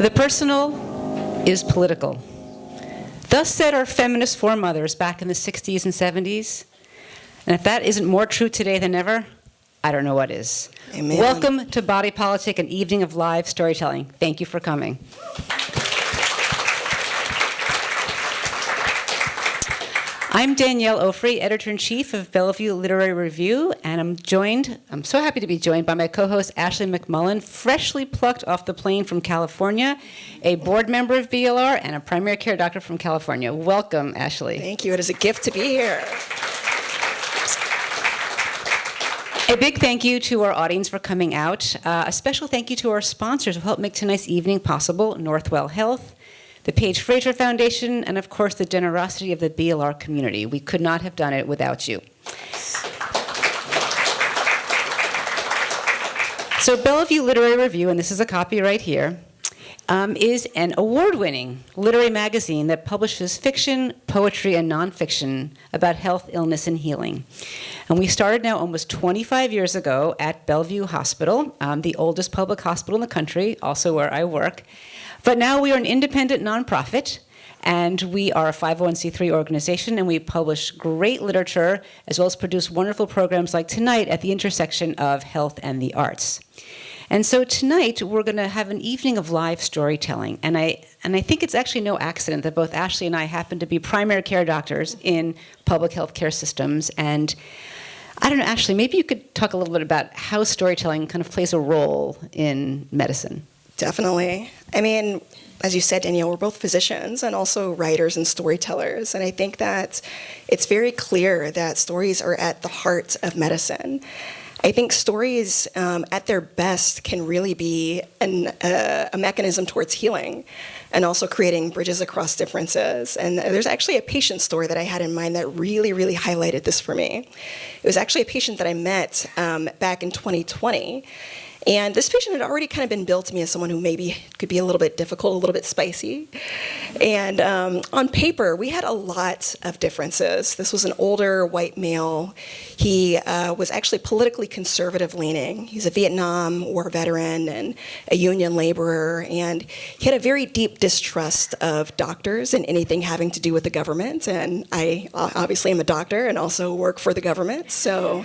The personal is political. Thus said our feminist foremothers back in the 60s and 70s. And if that isn't more true today than ever, I don't know what is. Amen. Welcome to Body Politic, an evening of live storytelling. Thank you for coming. I'm Danielle Ofri, Editor-in-Chief of Bellevue Literary Review, and I'm so happy to be joined by my co-host Ashley McMullen, freshly plucked off the plane from California, a board member of BLR, and a primary care doctor from California. Welcome, Ashley. Thank you. It is a gift to be here. A big thank you to our audience for coming out. A special thank you to our sponsors who helped make tonight's evening possible, Northwell Health, the Paige Fraser Foundation, and of course the generosity of the BLR community. We could not have done it without you. So Bellevue Literary Review, and this is a copy right here, is an award-winning literary magazine that publishes fiction, poetry, and nonfiction about health, illness, and healing. And we started now almost 25 years ago at Bellevue Hospital, the oldest public hospital in the country, also where I work. But now we are an independent nonprofit, and we are a 501c3 organization, and we publish great literature, as well as produce wonderful programs like tonight at the intersection of health and the arts. And so tonight, we're going to have an evening of live storytelling. And I think it's actually no accident that both Ashley and I happen to be primary care doctors in public health care systems. And I don't know, Ashley, maybe you could talk a little bit about how storytelling kind of plays a role in medicine. Definitely. I mean, as you said, Danielle, we're both physicians and also writers and storytellers. And I think that it's very clear that stories are at the heart of medicine. I think stories, at their best, can really be a mechanism towards healing and also creating bridges across differences. And there's actually a patient story that I had in mind that really, really highlighted this for me. It was actually a patient that I met back in 2020. And this patient had already kind of been billed to me as someone who maybe could be a little bit difficult, a little bit spicy. And on paper, we had a lot of differences. This was an older white male. He was actually politically conservative leaning. He's a Vietnam War veteran and a union laborer. And he had a very deep distrust of doctors and anything having to do with the government. And I obviously am a doctor and also work for the government. So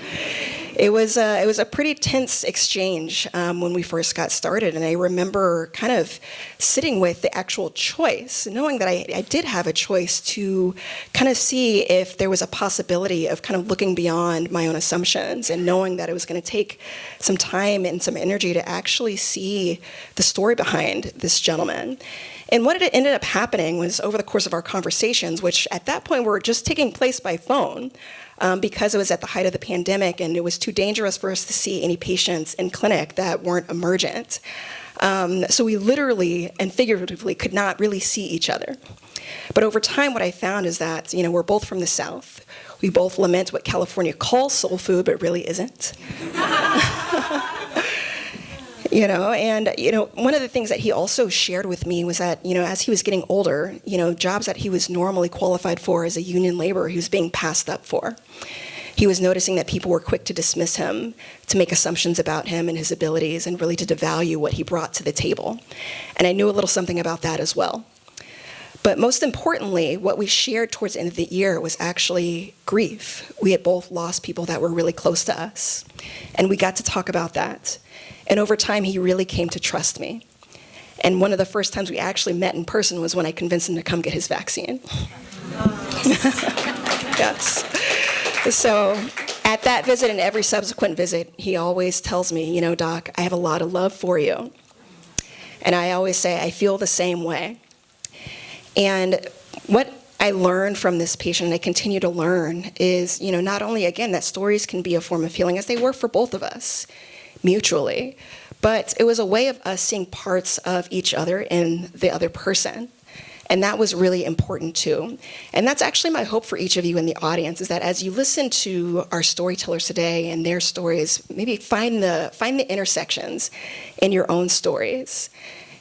it was a pretty tense exchange when we first got started, and I remember kind of sitting with the actual choice, knowing that I did have a choice to kind of see if there was a possibility of kind of looking beyond my own assumptions and knowing that it was going to take some time and some energy to actually see the story behind this gentleman. And what ended up happening was over the course of our conversations, which at that point were just taking place by phone, because it was at the height of the pandemic and it was too dangerous for us to see any patients in clinic that weren't emergent. So we literally and figuratively could not really see each other. But over time, what I found is that, we're both from the South. We both lament what California calls soul food, but really isn't. One of the things that he also shared with me was that, as he was getting older, jobs that he was normally qualified for as a union laborer, he was being passed up for. He was noticing that people were quick to dismiss him, to make assumptions about him and his abilities, and really to devalue what he brought to the table. And I knew a little something about that as well. But most importantly, what we shared towards the end of the year was actually grief. We had both lost people that were really close to us, and we got to talk about that. And over time, he really came to trust me. And one of the first times we actually met in person was when I convinced him to come get his vaccine. Yes. So at that visit and every subsequent visit, he always tells me, Doc, I have a lot of love for you. And I always say, I feel the same way. And what I learned from this patient, and I continue to learn, is, not only, again, that stories can be a form of healing, as they were for both of us, mutually, but it was a way of us seeing parts of each other in the other person. And that was really important too. And that's actually my hope for each of you in the audience, is that as you listen to our storytellers today and their stories, maybe find the intersections in your own stories.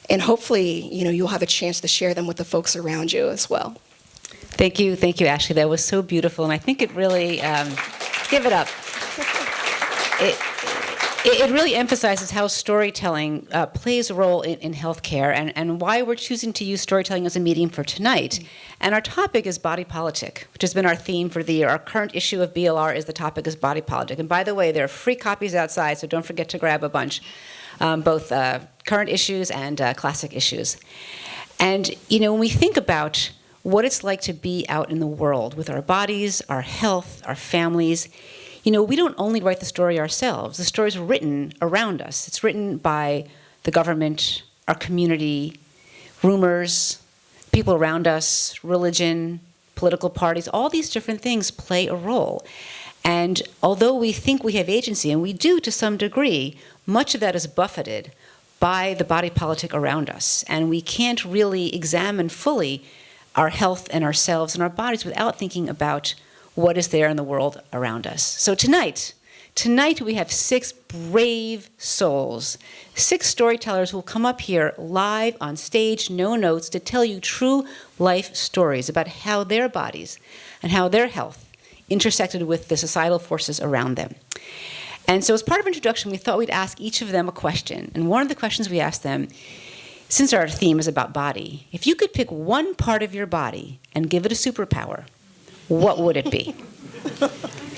And hopefully, you'll have a chance to share them with the folks around you as well. Thank you, Ashley. That was so beautiful, and I think it really, give it up. It really emphasizes how storytelling plays a role in healthcare and why we're choosing to use storytelling as a medium for tonight. And our topic is body politic, which has been our theme for the year. Our current issue of BLR is the topic is body politic. And by the way, there are free copies outside, so don't forget to grab a bunch, both current issues and classic issues. And, when we think about what it's like to be out in the world with our bodies, our health, our families, we don't only write the story ourselves. The story is written around us. It's written by the government, our community, rumors, people around us, religion, political parties. All these different things play a role. And although we think we have agency, and we do to some degree, much of that is buffeted by the body politic around us. And we can't really examine fully our health and ourselves and our bodies without thinking about what is there in the world around us. So tonight we have 6 brave souls, 6 storytellers who will come up here live on stage, no notes, to tell you true life stories about how their bodies and how their health intersected with the societal forces around them. And so as part of introduction, we thought we'd ask each of them a question. And one of the questions we asked them, since our theme is about body, if you could pick one part of your body and give it a superpower, what would it be?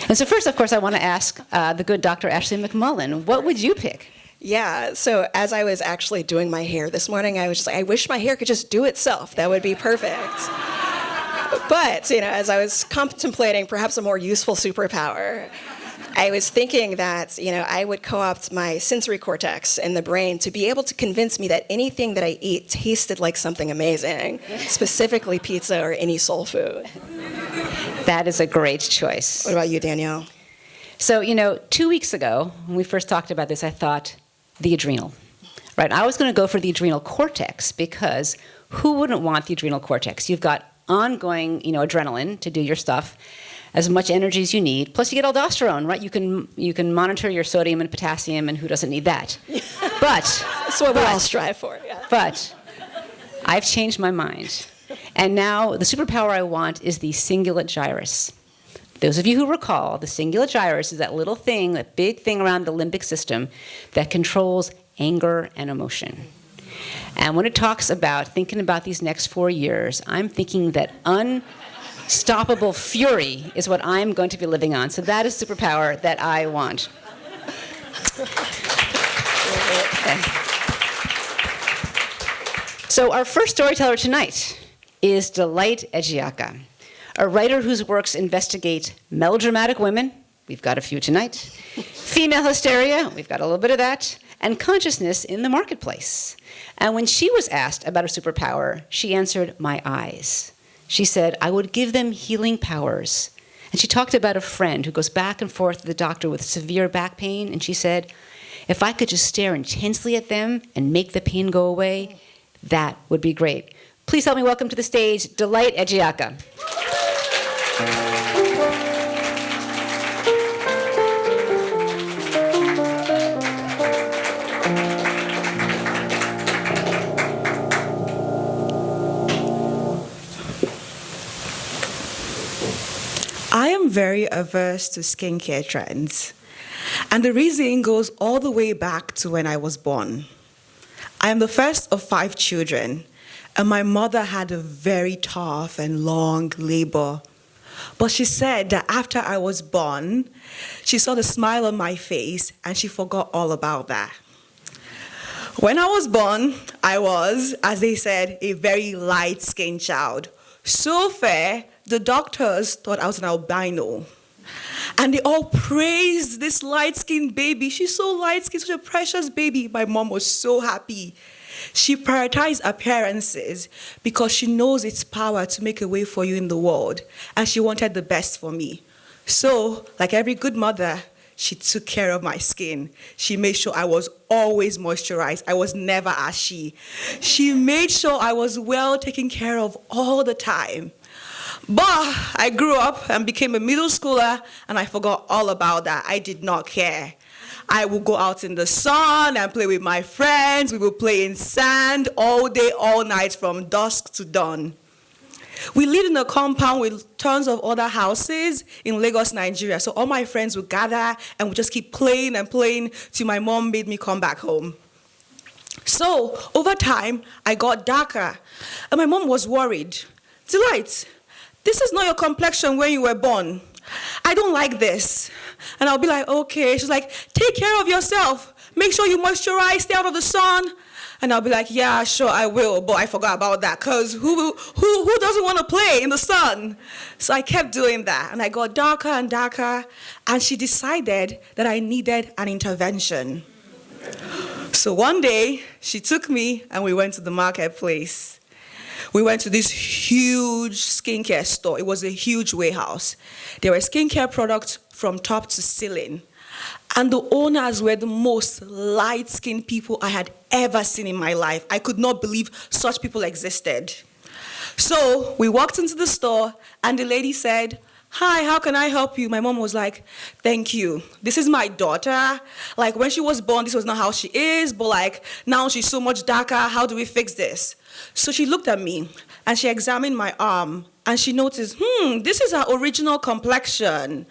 And so first, of course, I want to ask the good Dr. Ashley McMullen, what would you pick? Yeah, so as I was actually doing my hair this morning, I was just like, I wish my hair could just do itself. That would be perfect. But, as I was contemplating perhaps a more useful superpower, I was thinking that, I would co-opt my sensory cortex in the brain to be able to convince me that anything that I eat tasted like something amazing, specifically pizza or any soul food. That is a great choice. What about you, Danielle? So, 2 weeks ago, when we first talked about this, I thought the adrenal, right? I was going to go for the adrenal cortex because who wouldn't want the adrenal cortex? You've got ongoing, adrenaline to do your stuff, as much energy as you need. Plus, you get aldosterone, right? You can monitor your sodium and potassium, and who doesn't need that? But that's what we all strive for. Yeah. But I've changed my mind, and now the superpower I want is the cingulate gyrus. Those of you who recall, the cingulate gyrus is that little thing, that big thing around the limbic system that controls anger and emotion. And when it talks about thinking about these next 4 years, I'm thinking that unstoppable fury is what I'm going to be living on. So that is superpower that I want. Okay. So our first storyteller tonight is Delight Ejiaka, a writer whose works investigate melodramatic women, we've got a few tonight, female hysteria, we've got a little bit of that, and consciousness in the marketplace. And when she was asked about her superpower, she answered, my eyes. She said, I would give them healing powers. And she talked about a friend who goes back and forth to the doctor with severe back pain, and she said, if I could just stare intensely at them and make the pain go away, that would be great. Please help me welcome to the stage, Delight Ejiaka. I am very averse to skincare trends, and the reason goes all the way back to when I was born. I am the first of 5 children, and my mother had a very tough and long labor. But she said that after I was born, she saw the smile on my face, and she forgot all about that. When I was born, I was, as they said, a very light-skinned child. So fair, the doctors thought I was an albino. And they all praised this light-skinned baby. She's so light-skinned, such a precious baby. My mom was so happy. She prioritized appearances because she knows its power to make a way for you in the world. And she wanted the best for me. So, like every good mother, she took care of my skin. She made sure I was always moisturized. I was never ashy. She made sure I was well taken care of all the time. But I grew up and became a middle schooler, and I forgot all about that. I did not care. I would go out in the sun and play with my friends. We would play in sand all day, all night, from dusk to dawn. We lived in a compound with tons of other houses in Lagos, Nigeria. So all my friends would gather and would just keep playing and playing till my mom made me come back home. So over time, I got darker. And my mom was worried. Delight, this is not your complexion when you were born. I don't like this. And I'll be like, okay. She's like, take care of yourself. Make sure you moisturize, stay out of the sun. And I'll be like, yeah, sure, I will. But I forgot about that because who doesn't want to play in the sun? So I kept doing that. And I got darker and darker. And she decided that I needed an intervention. So one day, she took me and we went to the marketplace. We went to this huge skincare store. It was a huge warehouse. There were skincare products from top to ceiling. And the owners were the most light-skinned people I had ever seen in my life. I could not believe such people existed. So we walked into the store, and the lady said, hi, how can I help you? My mom was like, thank you. This is my daughter. Like, when she was born, this was not how she is, but like, now she's so much darker. How do we fix this? So she looked at me, and she examined my arm, and she noticed, this is her original complexion.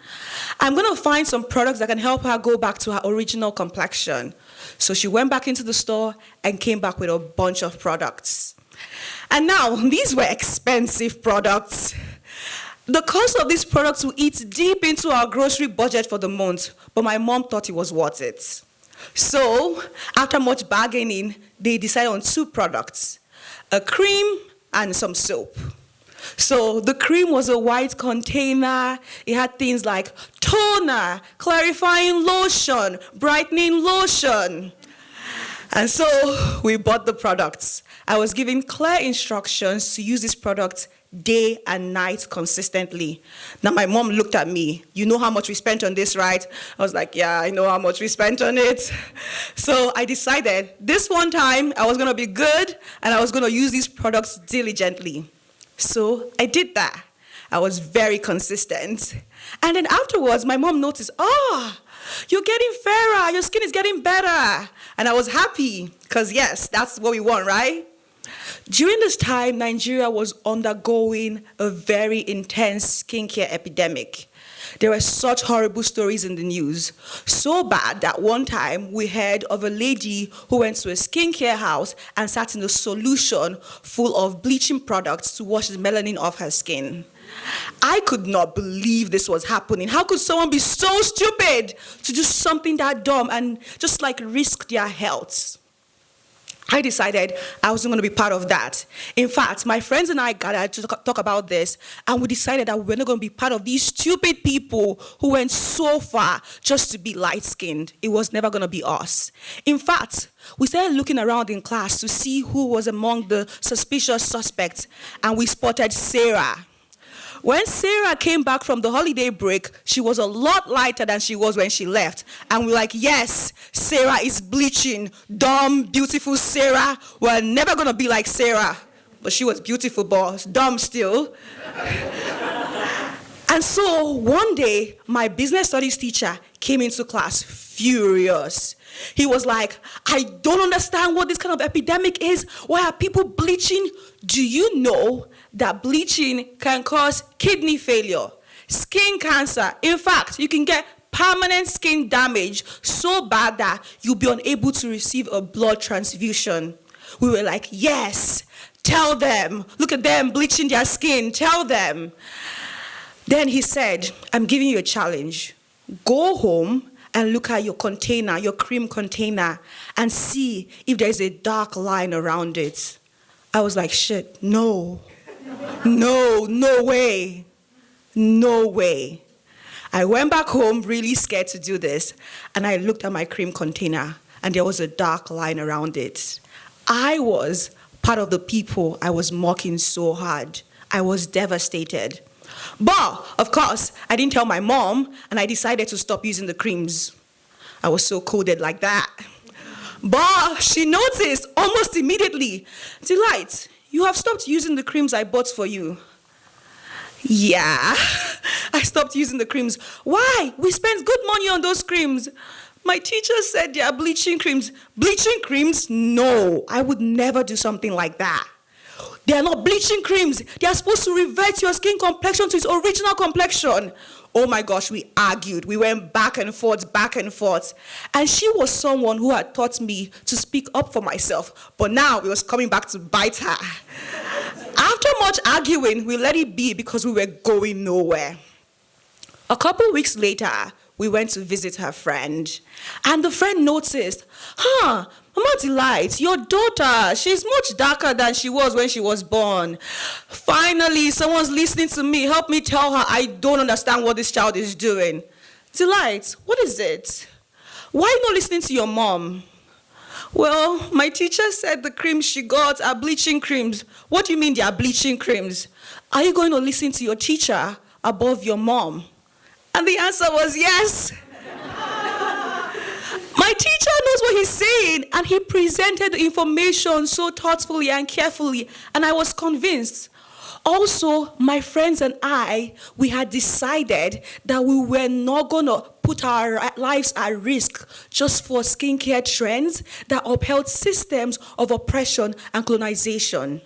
I'm going to find some products that can help her go back to her original complexion. So she went back into the store and came back with a bunch of products. And now, these were expensive products. The cost of these products will eat deep into our grocery budget for the month, but my mom thought it was worth it. So, after much bargaining, they decided on 2 products, a cream and some soap. So the cream was a white container. It had things like toner, clarifying lotion, brightening lotion. And so we bought the products. I was given clear instructions to use these products day and night consistently. Now my mom looked at me. You know how much we spent on this, right? I was like, yeah, I know how much we spent on it. So I decided this one time I was going to be good and I was going to use these products diligently. So I did that. I was very consistent. And then afterwards, my mom noticed, you're getting fairer, your skin is getting better. And I was happy, because yes, that's what we want, right? During this time, Nigeria was undergoing a very intense skincare epidemic. There were such horrible stories in the news. So bad that one time we heard of a lady who went to a skincare house and sat in a solution full of bleaching products to wash the melanin off her skin. I could not believe this was happening. How could someone be so stupid to do something that dumb and just like risk their health? I decided I wasn't going to be part of that. In fact, my friends and I gathered to talk about this, and we decided that we were not going to be part of these stupid people who went so far just to be light-skinned. It was never going to be us. In fact, we started looking around in class to see who was among the suspicious suspects, and we spotted Sarah. When Sarah came back from the holiday break, she was a lot lighter than she was when she left. And we're like, yes, Sarah is bleaching. Dumb, beautiful Sarah. We're never going to be like Sarah. But she was beautiful, but dumb still. And so one day, my business studies teacher came into class furious. He was like, I don't understand what this kind of epidemic is. Why are people bleaching? Do you know that bleaching can cause kidney failure, skin cancer? In fact, you can get permanent skin damage so bad that you'll be unable to receive a blood transfusion. We were like, yes, tell them. Look at them bleaching their skin. Tell them. Then he said, I'm giving you a challenge. Go home and look at your container, your cream container, and see if there's a dark line around it. I was like, shit, no way. No way. I went back home really scared to do this, and I looked at my cream container, and there was a dark line around it. I was part of the people I was mocking so hard. I was devastated. But, of course, I didn't tell my mom, and I decided to stop using the creams. I was so coded like that. But she noticed almost immediately, Delight, you have stopped using the creams I bought for you. Yeah, I stopped using the creams. Why? We spent good money on those creams. My teacher said they are bleaching creams. Bleaching creams? No, I would never do something like that. They are not bleaching creams. They are supposed to revert your skin complexion to its original complexion. Oh my gosh, we argued. We went back and forth, back and forth. And she was someone who had taught me to speak up for myself. But now it was coming back to bite her. After much arguing, we let it be because we were going nowhere. A couple weeks later, we went to visit her friend. And the friend noticed, Mama Delight, your daughter, she's much darker than she was when she was born. Finally, someone's listening to me. Help me tell her I don't understand what this child is doing. Delight, what is it? Why are you not listening to your mom? Well, my teacher said the creams she got are bleaching creams. What do you mean they are bleaching creams? Are you going to listen to your teacher above your mom? And the answer was yes. My teacher knows what he's saying, and he presented the information so thoughtfully and carefully, and I was convinced. Also, my friends and I, we had decided that we were not going to put our lives at risk just for skincare trends that upheld systems of oppression and colonization.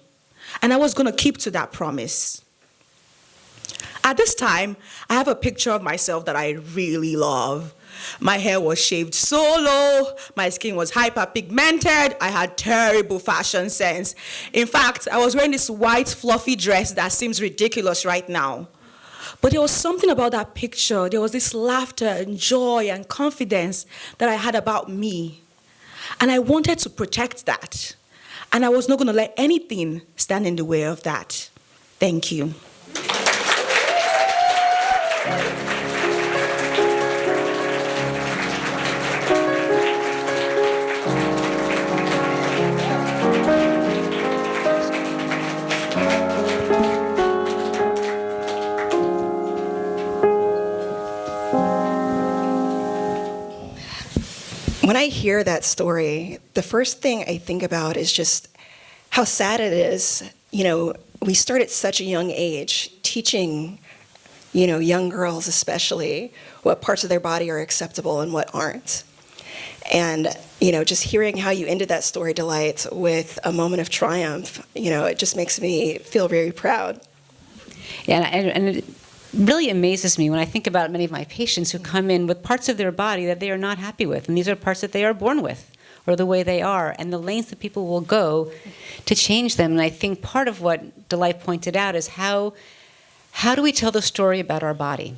And I was going to keep to that promise. At this time, I have a picture of myself that I really love. My hair was shaved so low, my skin was hyperpigmented, I had terrible fashion sense. In fact, I was wearing this white fluffy dress that seems ridiculous right now. But there was something about that picture. There was this laughter and joy and confidence that I had about me. And I wanted to protect that. And I was not going to let anything stand in the way of that. Thank you. When I hear that story, the first thing I think about is just how sad it is. You know, we start at such a young age teaching, young girls especially, what parts of their body are acceptable and what aren't. And, just hearing how you ended that story, Delight, with a moment of triumph, it just makes me feel very proud. Yeah, and it really amazes me when I think about many of my patients who come in with parts of their body that they are not happy with. And these are parts that they are born with or the way they are, and the lengths that people will go to change them. And I think part of what Delight pointed out is how do we tell the story about our body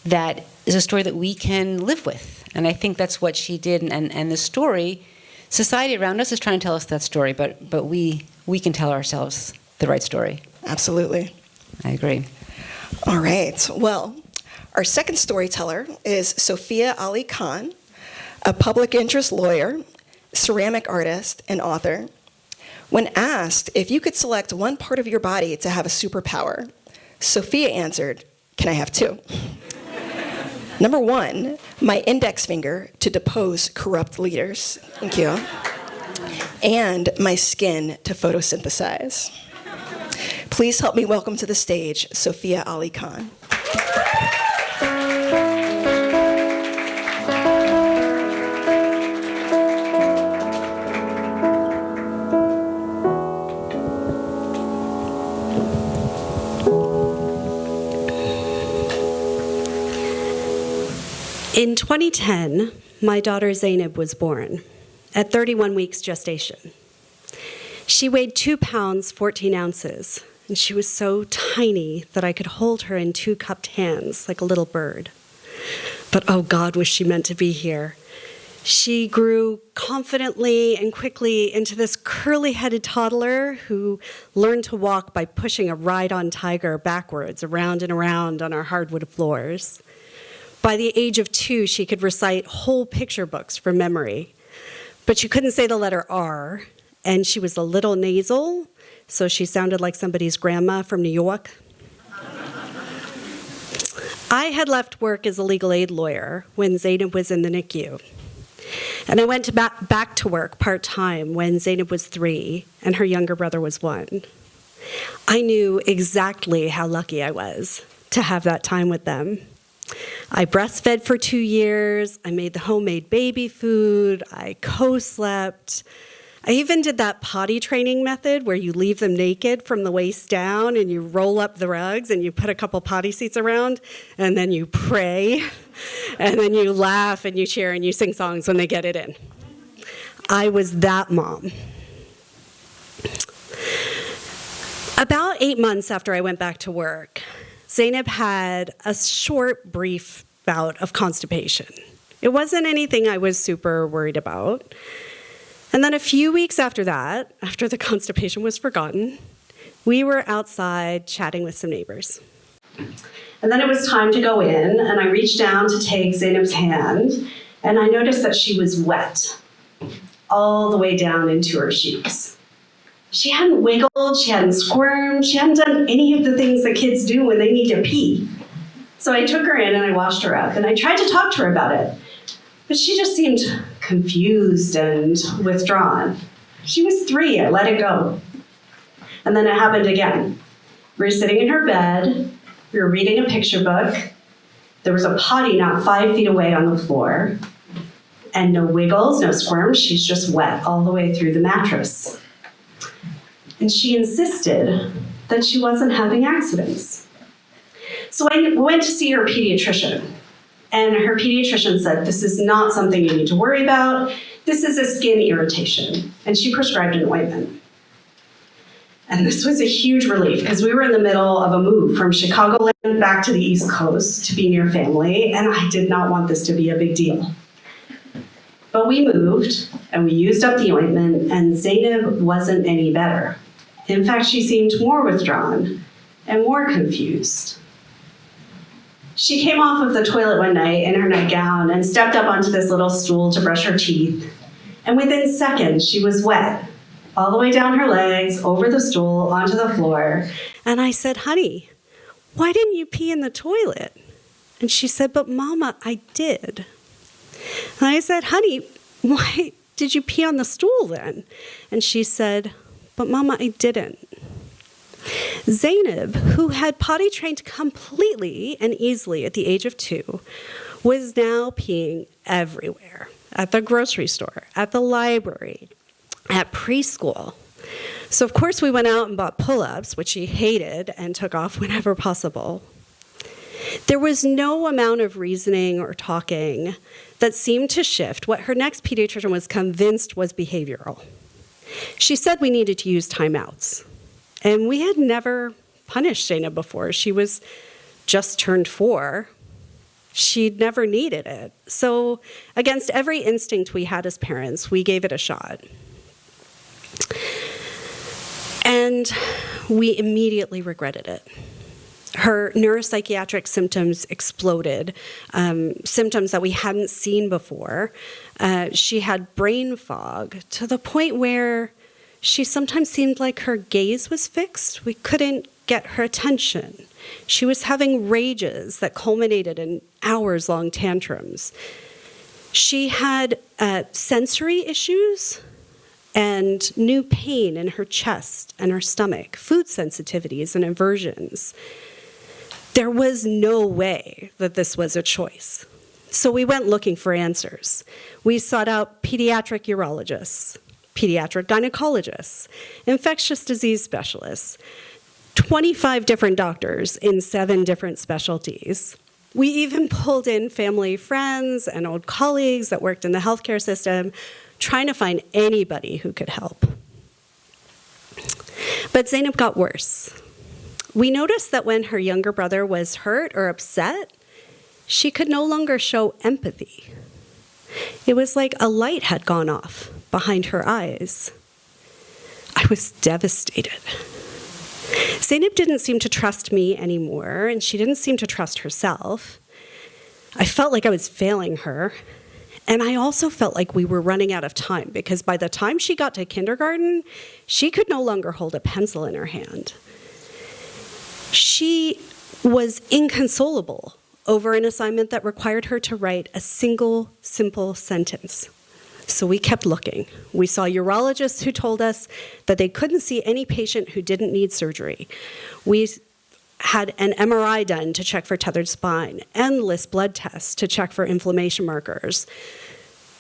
that is a story that we can live with? And I think that's what she did. And the story, society around us is trying to tell us that story, but we can tell ourselves the right story. Absolutely. I agree. All right. Well, our second storyteller is Sofia Ali-Khan, a public interest lawyer, ceramic artist, and author. When asked if you could select one part of your body to have a superpower, Sofia answered, "Can I have two?" Number one, my index finger to depose corrupt leaders. Thank you. And my skin to photosynthesize. Please help me welcome to the stage Sofia Ali-Khan. In 2010, my daughter Zainab was born at 31 weeks gestation. She weighed 2 pounds, 14 ounces, and she was so tiny that I could hold her in 2 cupped hands like a little bird. But oh God, was she meant to be here. She grew confidently and quickly into this curly-headed toddler who learned to walk by pushing a ride-on tiger backwards around and around on our hardwood floors. By the age of 2, she could recite whole picture books from memory, but she couldn't say the letter R, and she was a little nasal, so she sounded like somebody's grandma from New York. I had left work as a legal aid lawyer when Zainab was in the NICU, and I went back to work part-time when Zainab was 3 and her younger brother was 1. I knew exactly how lucky I was to have that time with them. I breastfed for 2 years, I made the homemade baby food, I co-slept, I even did that potty training method where you leave them naked from the waist down and you roll up the rugs and you put a couple potty seats around and then you pray and then you laugh and you cheer and you sing songs when they get it in. I was that mom. About 8 months after I went back to work, Zainab had a short, brief bout of constipation. It wasn't anything I was super worried about. And then a few weeks after that, after the constipation was forgotten, we were outside chatting with some neighbors. And then it was time to go in, and I reached down to take Zainab's hand, and I noticed that she was wet, all the way down into her cheeks. She hadn't wiggled, she hadn't squirmed, she hadn't done any of the things that kids do when they need to pee. So I took her in and I washed her up, and I tried to talk to her about it. But she just seemed confused and withdrawn. She was 3, I let it go. And then it happened again. We were sitting in her bed, we were reading a picture book, there was a potty not 5 feet away on the floor, and no wiggles, no squirms, she's just wet all the way through the mattress. And she insisted that she wasn't having accidents. So I went to see her pediatrician. And her pediatrician said, this is not something you need to worry about. This is a skin irritation. And she prescribed an ointment. And this was a huge relief because we were in the middle of a move from Chicagoland back to the East Coast to be near family, and I did not want this to be a big deal. But we moved, and we used up the ointment, and Zainab wasn't any better. In fact, she seemed more withdrawn and more confused. She came off of the toilet one night in her nightgown and stepped up onto this little stool to brush her teeth. And within seconds, she was wet, all the way down her legs, over the stool, onto the floor. And I said, honey, why didn't you pee in the toilet? And she said, but Mama, I did. And I said, honey, why did you pee on the stool then? And she said, but Mama, I didn't. Zainab, who had potty trained completely and easily at the age of 2, was now peeing everywhere. At the grocery store, at the library, at preschool. So of course we went out and bought pull-ups, which she hated and took off whenever possible. There was no amount of reasoning or talking that seemed to shift what her next pediatrician was convinced was behavioral. She said we needed to use timeouts. And we had never punished Zainab before. She was just turned 4. She'd never needed it. So against every instinct we had as parents, we gave it a shot. And we immediately regretted it. Her neuropsychiatric symptoms exploded, symptoms that we hadn't seen before. She had brain fog to the point where she sometimes seemed like her gaze was fixed. We couldn't get her attention. She was having rages that culminated in hours-long tantrums. She had sensory issues and new pain in her chest and her stomach, food sensitivities and aversions. There was no way that this was a choice. So we went looking for answers. We sought out pediatric urologists, pediatric gynecologists, infectious disease specialists, 25 different doctors in 7 different specialties. We even pulled in family friends and old colleagues that worked in the healthcare system, trying to find anybody who could help. But Zainab got worse. We noticed that when her younger brother was hurt or upset, she could no longer show empathy. It was like a light had gone off behind her eyes. I was devastated. Zainab didn't seem to trust me anymore, and she didn't seem to trust herself. I felt like I was failing her, and I also felt like we were running out of time, because by the time she got to kindergarten, she could no longer hold a pencil in her hand. She was inconsolable over an assignment that required her to write a single, simple sentence. So we kept looking. We saw urologists who told us that they couldn't see any patient who didn't need surgery. We had an MRI done to check for tethered spine, endless blood tests to check for inflammation markers.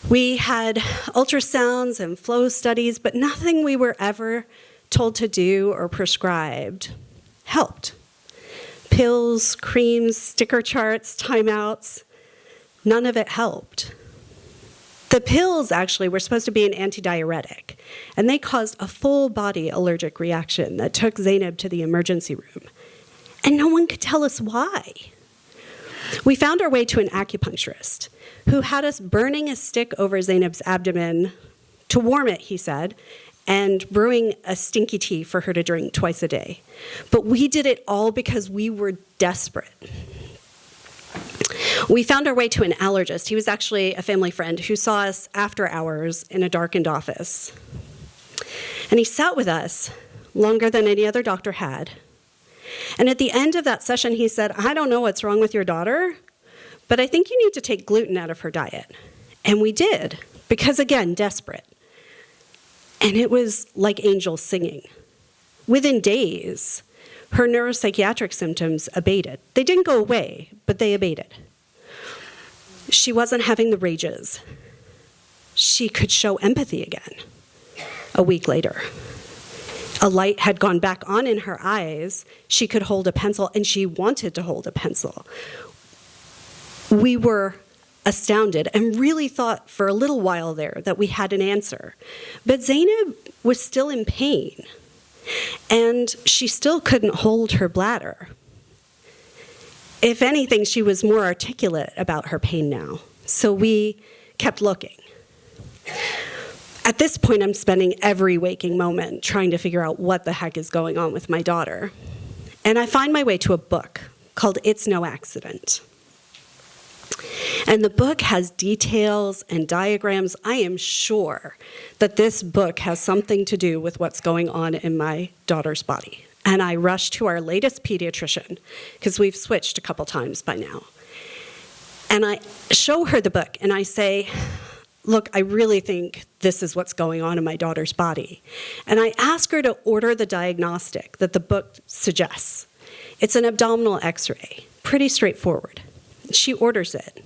We had ultrasounds and flow studies, but nothing we were ever told to do or prescribed helped. Pills, creams, sticker charts, timeouts, none of it helped. The pills actually were supposed to be an antidiuretic, and they caused a full-body allergic reaction that took Zainab to the emergency room. And no one could tell us why. We found our way to an acupuncturist who had us burning a stick over Zainab's abdomen to warm it, he said, and brewing a stinky tea for her to drink twice a day. But we did it all because we were desperate. We found our way to an allergist. He was actually a family friend who saw us after hours in a darkened office. And he sat with us longer than any other doctor had. And at the end of that session, he said, "I don't know what's wrong with your daughter, but I think you need to take gluten out of her diet." And we did, because again, desperate. And it was like angels singing. Within days, her neuropsychiatric symptoms abated. They didn't go away, but they abated. She wasn't having the rages. She could show empathy again. A week later, a light had gone back on in her eyes. She could hold a pencil, and she wanted to hold a pencil. We were astounded and really thought for a little while there that we had an answer. But Zainab was still in pain, and she still couldn't hold her bladder. If anything, she was more articulate about her pain now, so we kept looking. At this point, I'm spending every waking moment trying to figure out what the heck is going on with my daughter. And I find my way to a book called It's No Accident. And the book has details and diagrams. I am sure that this book has something to do with what's going on in my daughter's body. And I rush to our latest pediatrician, because we've switched a couple times by now. And I show her the book, and I say, "Look, I really think this is what's going on in my daughter's body." And I ask her to order the diagnostic that the book suggests. It's an abdominal x-ray, pretty straightforward. She orders it.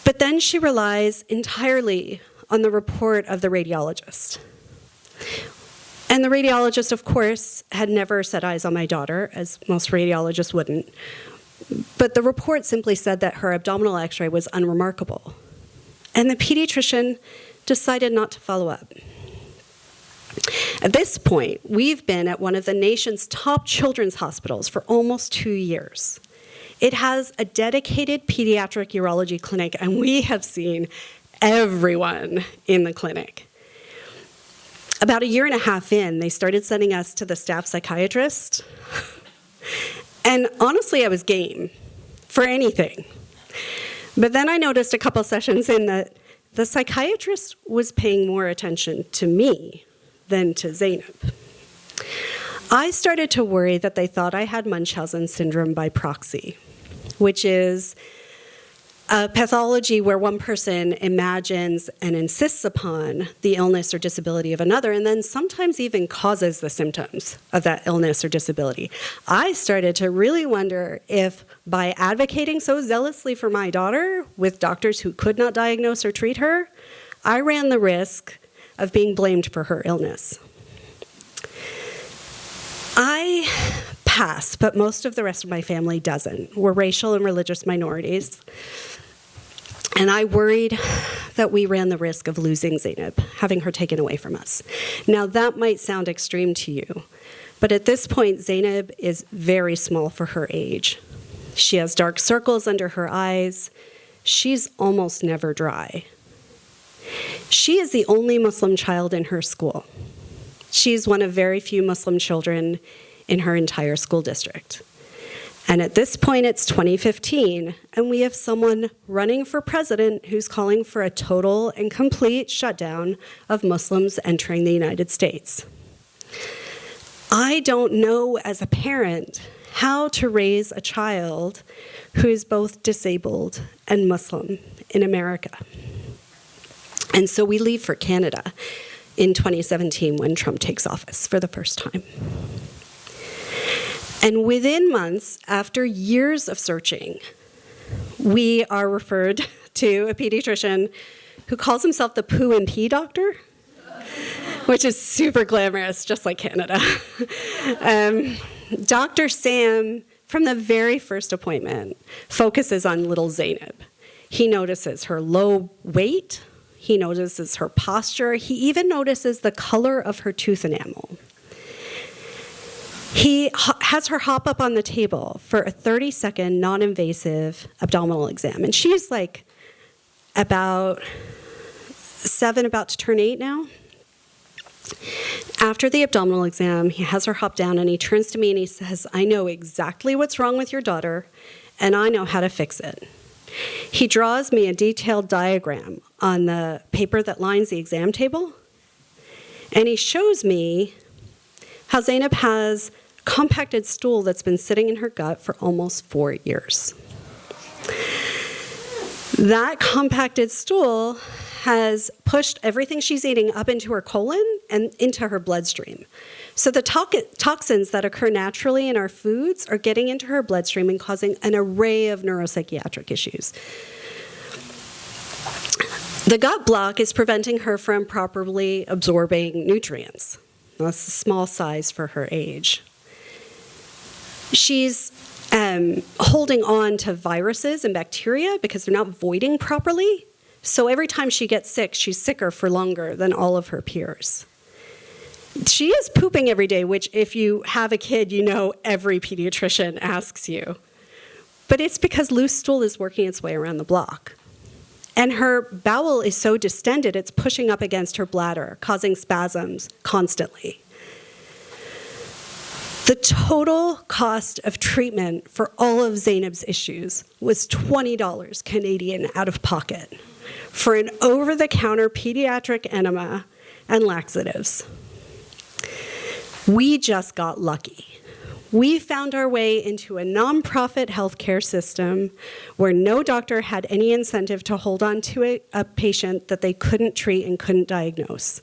But then she relies entirely on the report of the radiologist. And the radiologist, of course, had never set eyes on my daughter, as most radiologists wouldn't. But the report simply said that her abdominal x-ray was unremarkable. And the pediatrician decided not to follow up. At this point, we've been at one of the nation's top children's hospitals for almost 2 years. It has a dedicated pediatric urology clinic, and we have seen everyone in the clinic. About a year and a half in, they started sending us to the staff psychiatrist. And honestly, I was game for anything. But then I noticed a couple sessions in that the psychiatrist was paying more attention to me than to Zainab. I started to worry that they thought I had Munchausen syndrome by proxy, which is a pathology where one person imagines and insists upon the illness or disability of another, and then sometimes even causes the symptoms of that illness or disability. I started to really wonder if by advocating so zealously for my daughter with doctors who could not diagnose or treat her, I ran the risk of being blamed for her illness. I pass, but most of the rest of my family doesn't. We're racial and religious minorities. And I worried that we ran the risk of losing Zainab, having her taken away from us. Now, that might sound extreme to you, but at this point, Zainab is very small for her age. She has dark circles under her eyes. She's almost never dry. She is the only Muslim child in her school. She's one of very few Muslim children in her entire school district. And at this point, it's 2015, and we have someone running for president who's calling for a total and complete shutdown of Muslims entering the United States. I don't know, as a parent, how to raise a child who is both disabled and Muslim in America. And so we leave for Canada in 2017 when Trump takes office for the first time. And within months, after years of searching, we are referred to a pediatrician who calls himself the Poo and Pee Doctor, which is super glamorous, just like Canada. Dr. Sam, from the very first appointment, focuses on little Zainab. He notices her low weight. He notices her posture. He even notices the color of her tooth enamel. He has her hop up on the table for a 30-second non-invasive abdominal exam. And she's like about 7, about to turn 8 now. After the abdominal exam, he has her hop down and he turns to me and he says, "I know exactly what's wrong with your daughter, and I know how to fix it." He draws me a detailed diagram on the paper that lines the exam table, and he shows me how Zainab has compacted stool that's been sitting in her gut for almost 4 years. That compacted stool has pushed everything she's eating up into her colon and into her bloodstream. So the toxins that occur naturally in our foods are getting into her bloodstream and causing an array of neuropsychiatric issues. The gut block is preventing her from properly absorbing nutrients. That's a small size for her age. She's holding on to viruses and bacteria because they're not voiding properly. So every time she gets sick, she's sicker for longer than all of her peers. She is pooping every day, which if you have a kid, you know every pediatrician asks you. But it's because loose stool is working its way around the block. And her bowel is so distended, it's pushing up against her bladder, causing spasms constantly. The total cost of treatment for all of Zainab's issues was $20 Canadian out of pocket for an over-the-counter pediatric enema and laxatives. We just got lucky. We found our way into a nonprofit healthcare system where no doctor had any incentive to hold on to a patient that they couldn't treat and couldn't diagnose.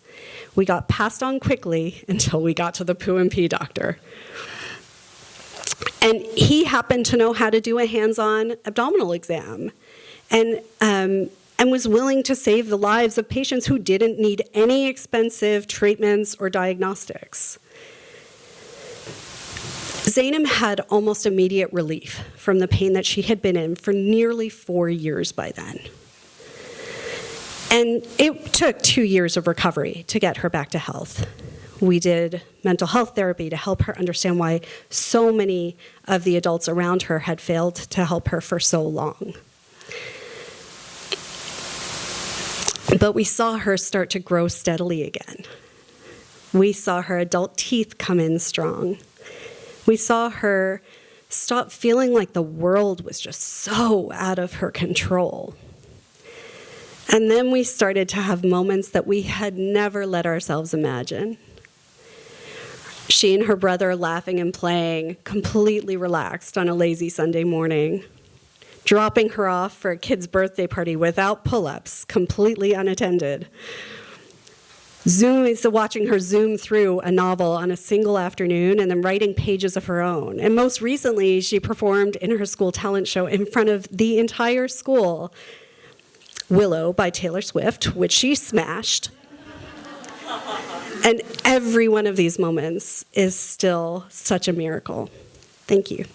We got passed on quickly until we got to the Poo and Pee doctor. And he happened to know how to do a hands-on abdominal exam and was willing to save the lives of patients who didn't need any expensive treatments or diagnostics. Zainab had almost immediate relief from the pain that she had been in for nearly 4 years by then. And it took 2 years of recovery to get her back to health. We did mental health therapy to help her understand why so many of the adults around her had failed to help her for so long. But we saw her start to grow steadily again. We saw her adult teeth come in strong. We saw her stop feeling like the world was just so out of her control. And then we started to have moments that we had never let ourselves imagine. She and her brother laughing and playing, completely relaxed on a lazy Sunday morning. Dropping her off for a kid's birthday party without pull-ups, completely unattended. Watching her zoom through a novel on a single afternoon and then writing pages of her own. And most recently, she performed in her school talent show in front of the entire school, Willow by Taylor Swift, which she smashed. And every one of these moments is still such a miracle. Thank you.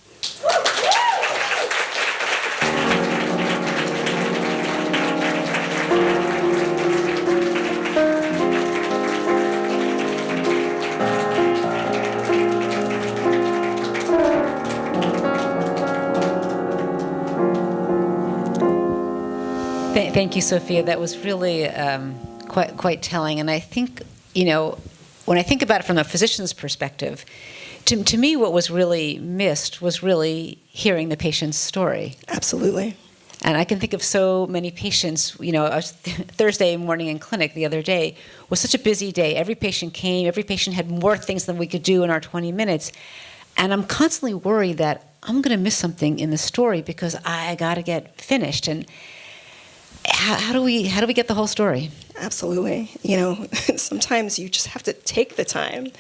Thank you, Sofia. That was really quite telling. And I think, when I think about it from a physician's perspective, to me what was really missed was really hearing the patient's story. Absolutely. And I can think of so many patients, Thursday morning in clinic the other day was such a busy day. Every patient came, every patient had more things than we could do in our 20 minutes. And I'm constantly worried that I'm going to miss something in the story because I got to get finished. And how do we get the whole story? Absolutely. Sometimes you just have to take the time,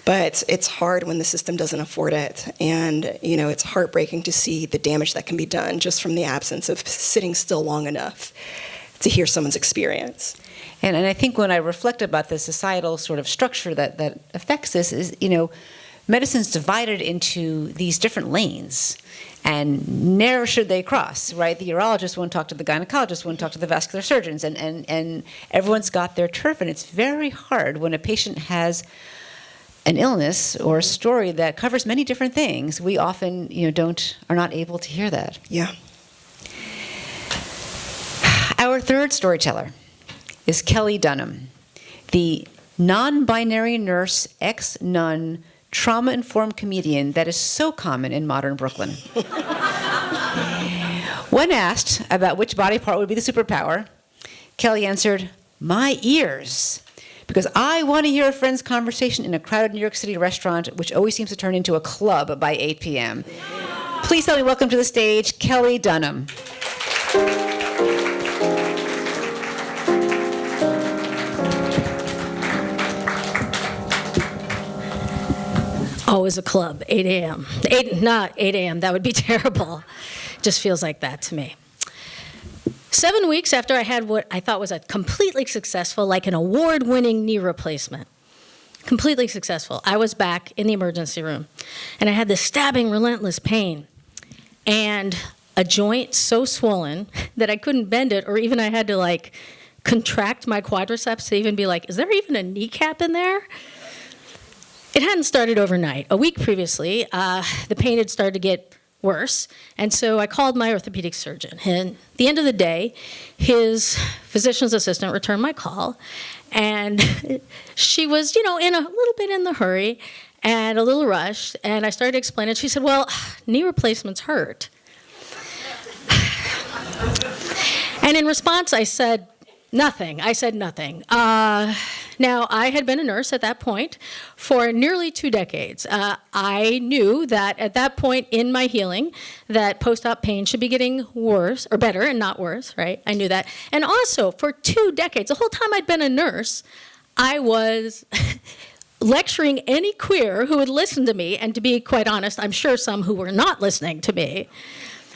but it's hard when the system doesn't afford it. And, it's heartbreaking to see the damage that can be done just from the absence of sitting still long enough to hear someone's experience. And I think when I reflect about the societal sort of structure that affects this is, medicine's divided into these different lanes, and ne'er should they cross, right? The urologist won't talk to the gynecologist, won't talk to the vascular surgeons, and everyone's got their turf, and it's very hard when a patient has an illness or a story that covers many different things. We often, are not able to hear that. Yeah. Our third storyteller is Kelli Dunham, the non-binary nurse, ex-nun, trauma-informed comedian that is so common in modern Brooklyn. When asked about which body part would be the superpower, Kelli answered, "My ears, because I want to hear a friend's conversation in a crowded New York City restaurant, which always seems to turn into a club by 8 p.m. Please help me welcome to the stage, Kelli Dunham. Always a club, 8 a.m. Not 8 a.m., that would be terrible. Just feels like that to me. 7 weeks after I had what I thought was a completely successful, like an award-winning knee replacement, completely successful, I was back in the emergency room. And I had this stabbing, relentless pain. And a joint so swollen that I couldn't bend it, or even I had to contract my quadriceps to even be like, is there even a kneecap in there? It hadn't started overnight. A week previously, the pain had started to get worse, and so I called my orthopedic surgeon. And at the end of the day, his physician's assistant returned my call, and she was, in a little bit in the hurry and a little rushed, and I started explaining. She said, well, knee replacements hurt. And in response, I said nothing. Now, I had been a nurse at that point for nearly 2 decades. I knew that at that point in my healing that post-op pain should be getting worse, or better, and not worse, right? I knew that. And also, for 2 decades, the whole time I'd been a nurse, I was lecturing any queer who would listen to me, and to be quite honest, I'm sure some who were not listening to me,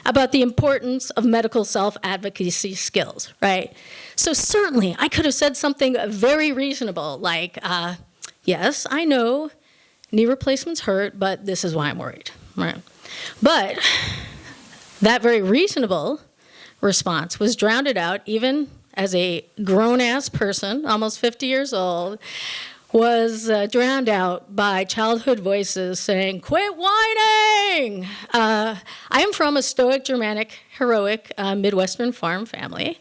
about the importance of medical self-advocacy skills, right? So certainly, I could have said something very reasonable, like, yes, I know knee replacements hurt, but this is why I'm worried, right? But that very reasonable response was drowned out, even as a grown-ass person, almost 50 years old, was drowned out by childhood voices saying, quit whining! I am from a stoic, Germanic, heroic, Midwestern farm family.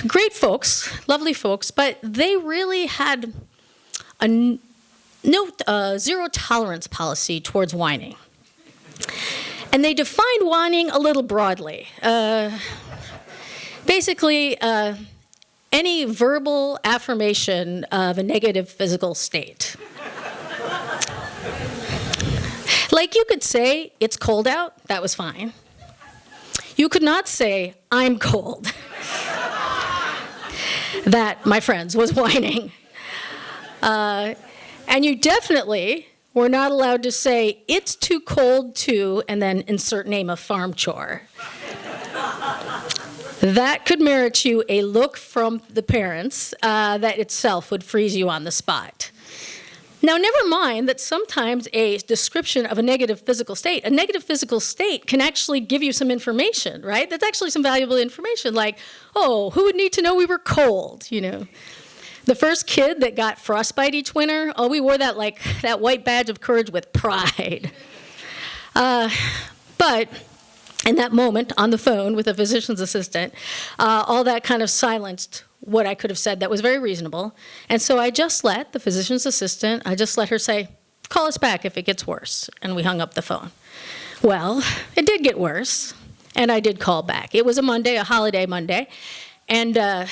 Great folks, lovely folks, but they really had a zero tolerance policy towards whining. And they defined whining a little broadly. Basically, any verbal affirmation of a negative physical state. Like you could say, it's cold out, that was fine. You could not say, I'm cold. That, my friends, was whining. And you definitely were not allowed to say, it's too cold to, and then insert name of farm chore. That could merit you a look from the parents that itself would freeze you on the spot. Now, never mind that sometimes a description of a negative physical state can actually give you some information, right? That's actually some valuable information, like, oh, who would need to know we were cold, The first kid that got frostbite each winter, oh, we wore that that white badge of courage with pride. But in that moment, on the phone with a physician's assistant, all that kind of silenced what I could have said that was very reasonable. And so I just let the physician's assistant, let her say, call us back if it gets worse. And we hung up the phone. Well, it did get worse, and I did call back. It was a Monday, a holiday Monday. And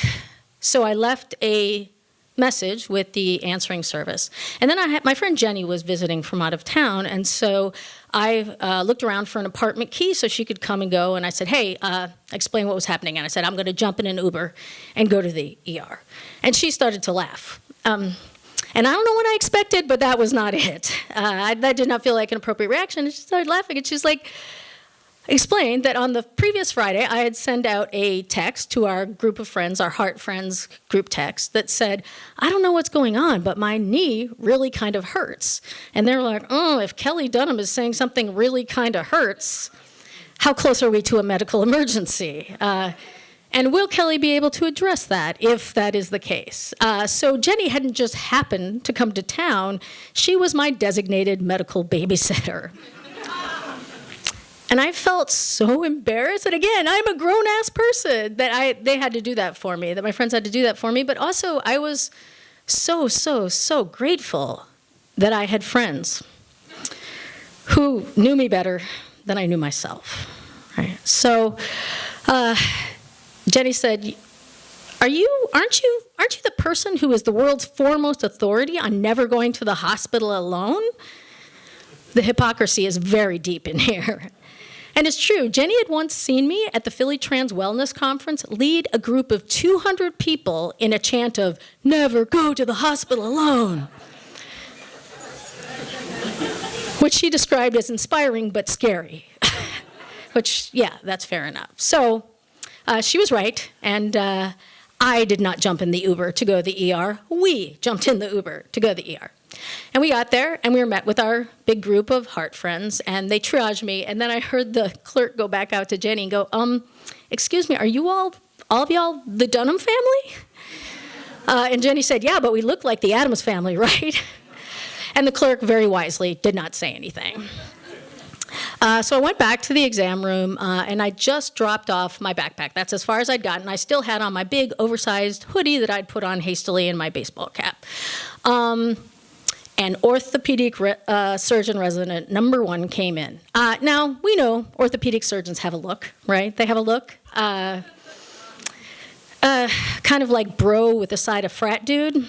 so I left a message with the answering service. And then my friend Jenny was visiting from out of town, and so I looked around for an apartment key so she could come and go, and I said, hey, explain what was happening. And I said, I'm going to jump in an Uber and go to the ER. And she started to laugh. And I don't know what I expected, but that was not it. That did not feel like an appropriate reaction. And she started laughing, and she's like, explained that on the previous Friday, I had sent out a text to our group of friends, our Heart Friends group text, that said, I don't know what's going on, but my knee really kind of hurts. And they're like, oh, if Kelli Dunham is saying something really kind of hurts, how close are we to a medical emergency? And will Kelli be able to address that if that is the case? So Jenny hadn't just happened to come to town. She was my designated medical babysitter. And I felt so embarrassed. And again, I'm a grown-ass person that they had to do that for me, that my friends had to do that for me. But also, I was so grateful that I had friends who knew me better than I knew myself. Right? So Jenny said, aren't you the person who is the world's foremost authority on never going to the hospital alone? The hypocrisy is very deep in here. And it's true, Jenny had once seen me at the Philly Trans Wellness Conference lead a group of 200 people in a chant of, never go to the hospital alone, which she described as inspiring but scary, which, yeah, that's fair enough. So she was right, and I did not jump in the Uber to go to the ER. We jumped in the Uber to go to the ER. And we got there, and we were met with our big group of heart friends, and they triaged me, and then I heard the clerk go back out to Jenny and go, excuse me, are you all of y'all the Dunham family? And Jenny said, yeah, but we look like the Addams family, right? And the clerk very wisely did not say anything. So I went back to the exam room, and I just dropped off my backpack. That's as far as I'd gotten. I still had on my big, oversized hoodie that I'd put on hastily in my baseball cap. And orthopedic surgeon resident number 1 came in. Now, we know orthopedic surgeons have a look, right? They have a look. Kind of like bro with a side of frat dude.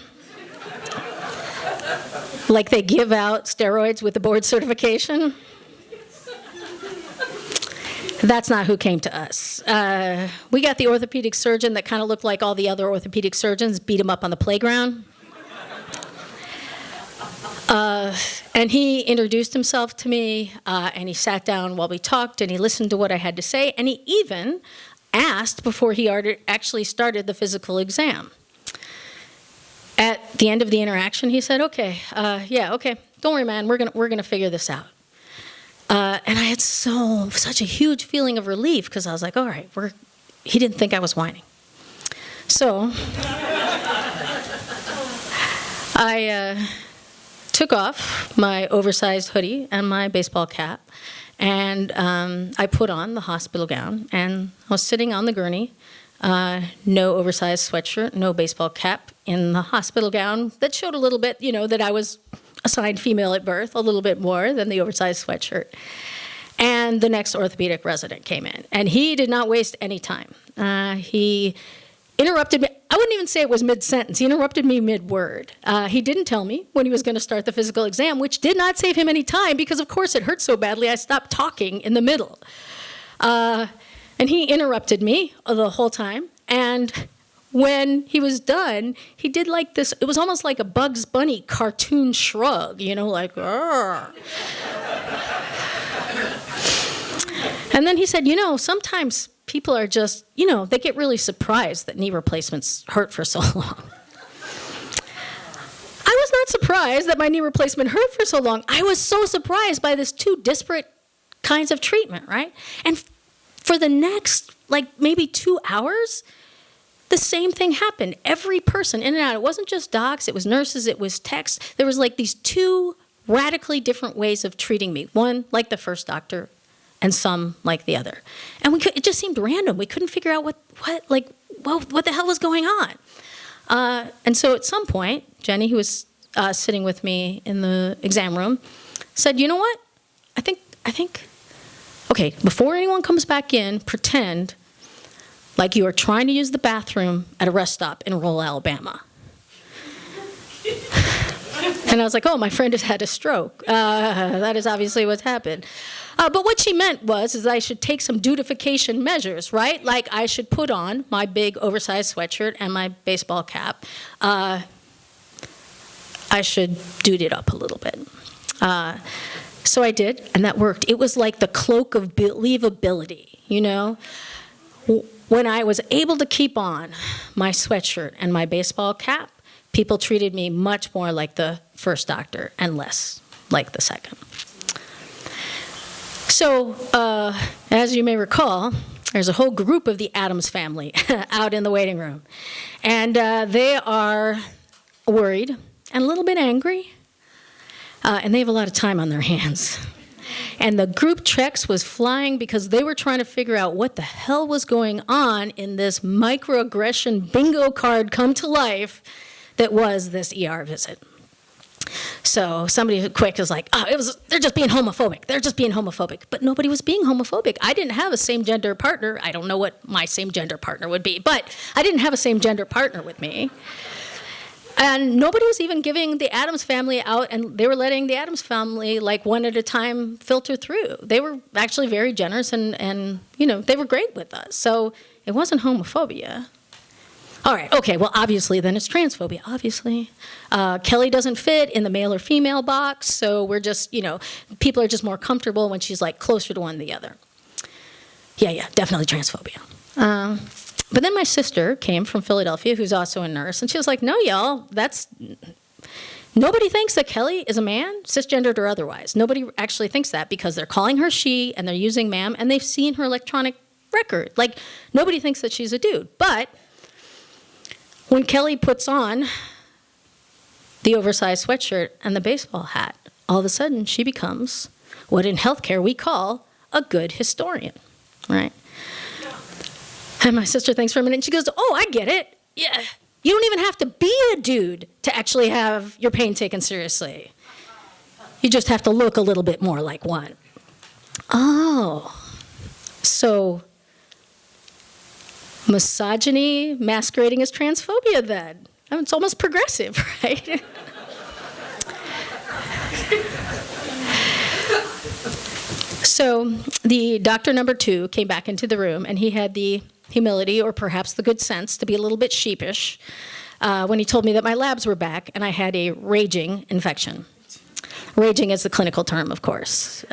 Like they give out steroids with the board certification. That's not who came to us. We got the orthopedic surgeon that kind of looked like all the other orthopedic surgeons, beat him up on the playground. And he introduced himself to me, and he sat down while we talked, and he listened to what I had to say, and he even asked before he actually started the physical exam. At the end of the interaction, he said, okay, okay, don't worry, man, we're gonna figure this out. And I had such a huge feeling of relief, because I was like, all right, he didn't think I was whining. So I took off my oversized hoodie and my baseball cap, and I put on the hospital gown, and I was sitting on the gurney, no oversized sweatshirt, no baseball cap, in the hospital gown that showed a little bit, that I was assigned female at birth, a little bit more than the oversized sweatshirt. And the next orthopedic resident came in, and he did not waste any time. He interrupted me. I wouldn't even say it was mid-sentence. He interrupted me mid-word. He didn't tell me when he was going to start the physical exam, which did not save him any time because, of course, it hurt so badly I stopped talking in the middle. And he interrupted me the whole time. And when he was done, he did like this. It was almost like a Bugs Bunny cartoon shrug, like, "Arr." And then he said, sometimes people are just, they get really surprised that knee replacements hurt for so long. I was not surprised that my knee replacement hurt for so long. I was so surprised by this 2 disparate kinds of treatment, right? And for the next, maybe 2 hours, the same thing happened. Every person in and out. It wasn't just docs, it was nurses, it was techs. There was these 2 radically different ways of treating me. One like the first doctor, and some like the other. And it just seemed random. We couldn't figure out what the hell was going on. And so at some point, Jenny, who was sitting with me in the exam room, said, you know what? I think, okay, before anyone comes back in, pretend like you are trying to use the bathroom at a rest stop in rural Alabama. And I was like, oh, my friend has had a stroke. That is obviously what's happened. But what she meant was I should take some dutification measures, right? Like I should put on my big oversized sweatshirt and my baseball cap. I should dude it up a little bit. So I did, and that worked. It was like the cloak of believability, you know? When I was able to keep on my sweatshirt and my baseball cap, people treated me much more like the first doctor and less like the second. So, as you may recall, there's a whole group of the Addams family out in the waiting room. And they are worried and a little bit angry. And they have a lot of time on their hands. And the group checks was flying because they were trying to figure out what the hell was going on in this microaggression bingo card come to life that was this ER visit. So somebody quick is like, they're just being homophobic. They're just being homophobic. But nobody was being homophobic. I didn't have a same-gender partner. I don't know what my same-gender partner would be, but I didn't have a same-gender partner with me. And nobody was even giving the Addams family out, and they were letting the Addams family, like, one at a time filter through. They were actually very generous, and you know, they were great with us. So it wasn't homophobia. All right, okay, well, obviously, then it's transphobia, obviously. Kelli doesn't fit in the male or female box, so we're just, you know, people are just more comfortable when she's, like, closer to one than the other. Yeah, definitely transphobia. But then my sister came from Philadelphia, who's also a nurse, and she was like, no, y'all, nobody thinks that Kelli is a man, cisgendered or otherwise. Nobody actually thinks that because they're calling her she, and they're using ma'am, and they've seen her electronic record. Like, nobody thinks that she's a dude. But when Kelli puts on the oversized sweatshirt and the baseball hat, all of a sudden she becomes what in healthcare we call a good historian, right? And my sister thinks for a minute, and she goes, oh, I get it. Yeah, you don't even have to be a dude to actually have your pain taken seriously. You just have to look a little bit more like one. Oh, so misogyny masquerading as transphobia then. I mean, it's almost progressive, right? So the doctor number 2 came back into the room, and he had the humility, or perhaps the good sense, to be a little bit sheepish when he told me that my labs were back and I had a raging infection. Raging is the clinical term, of course.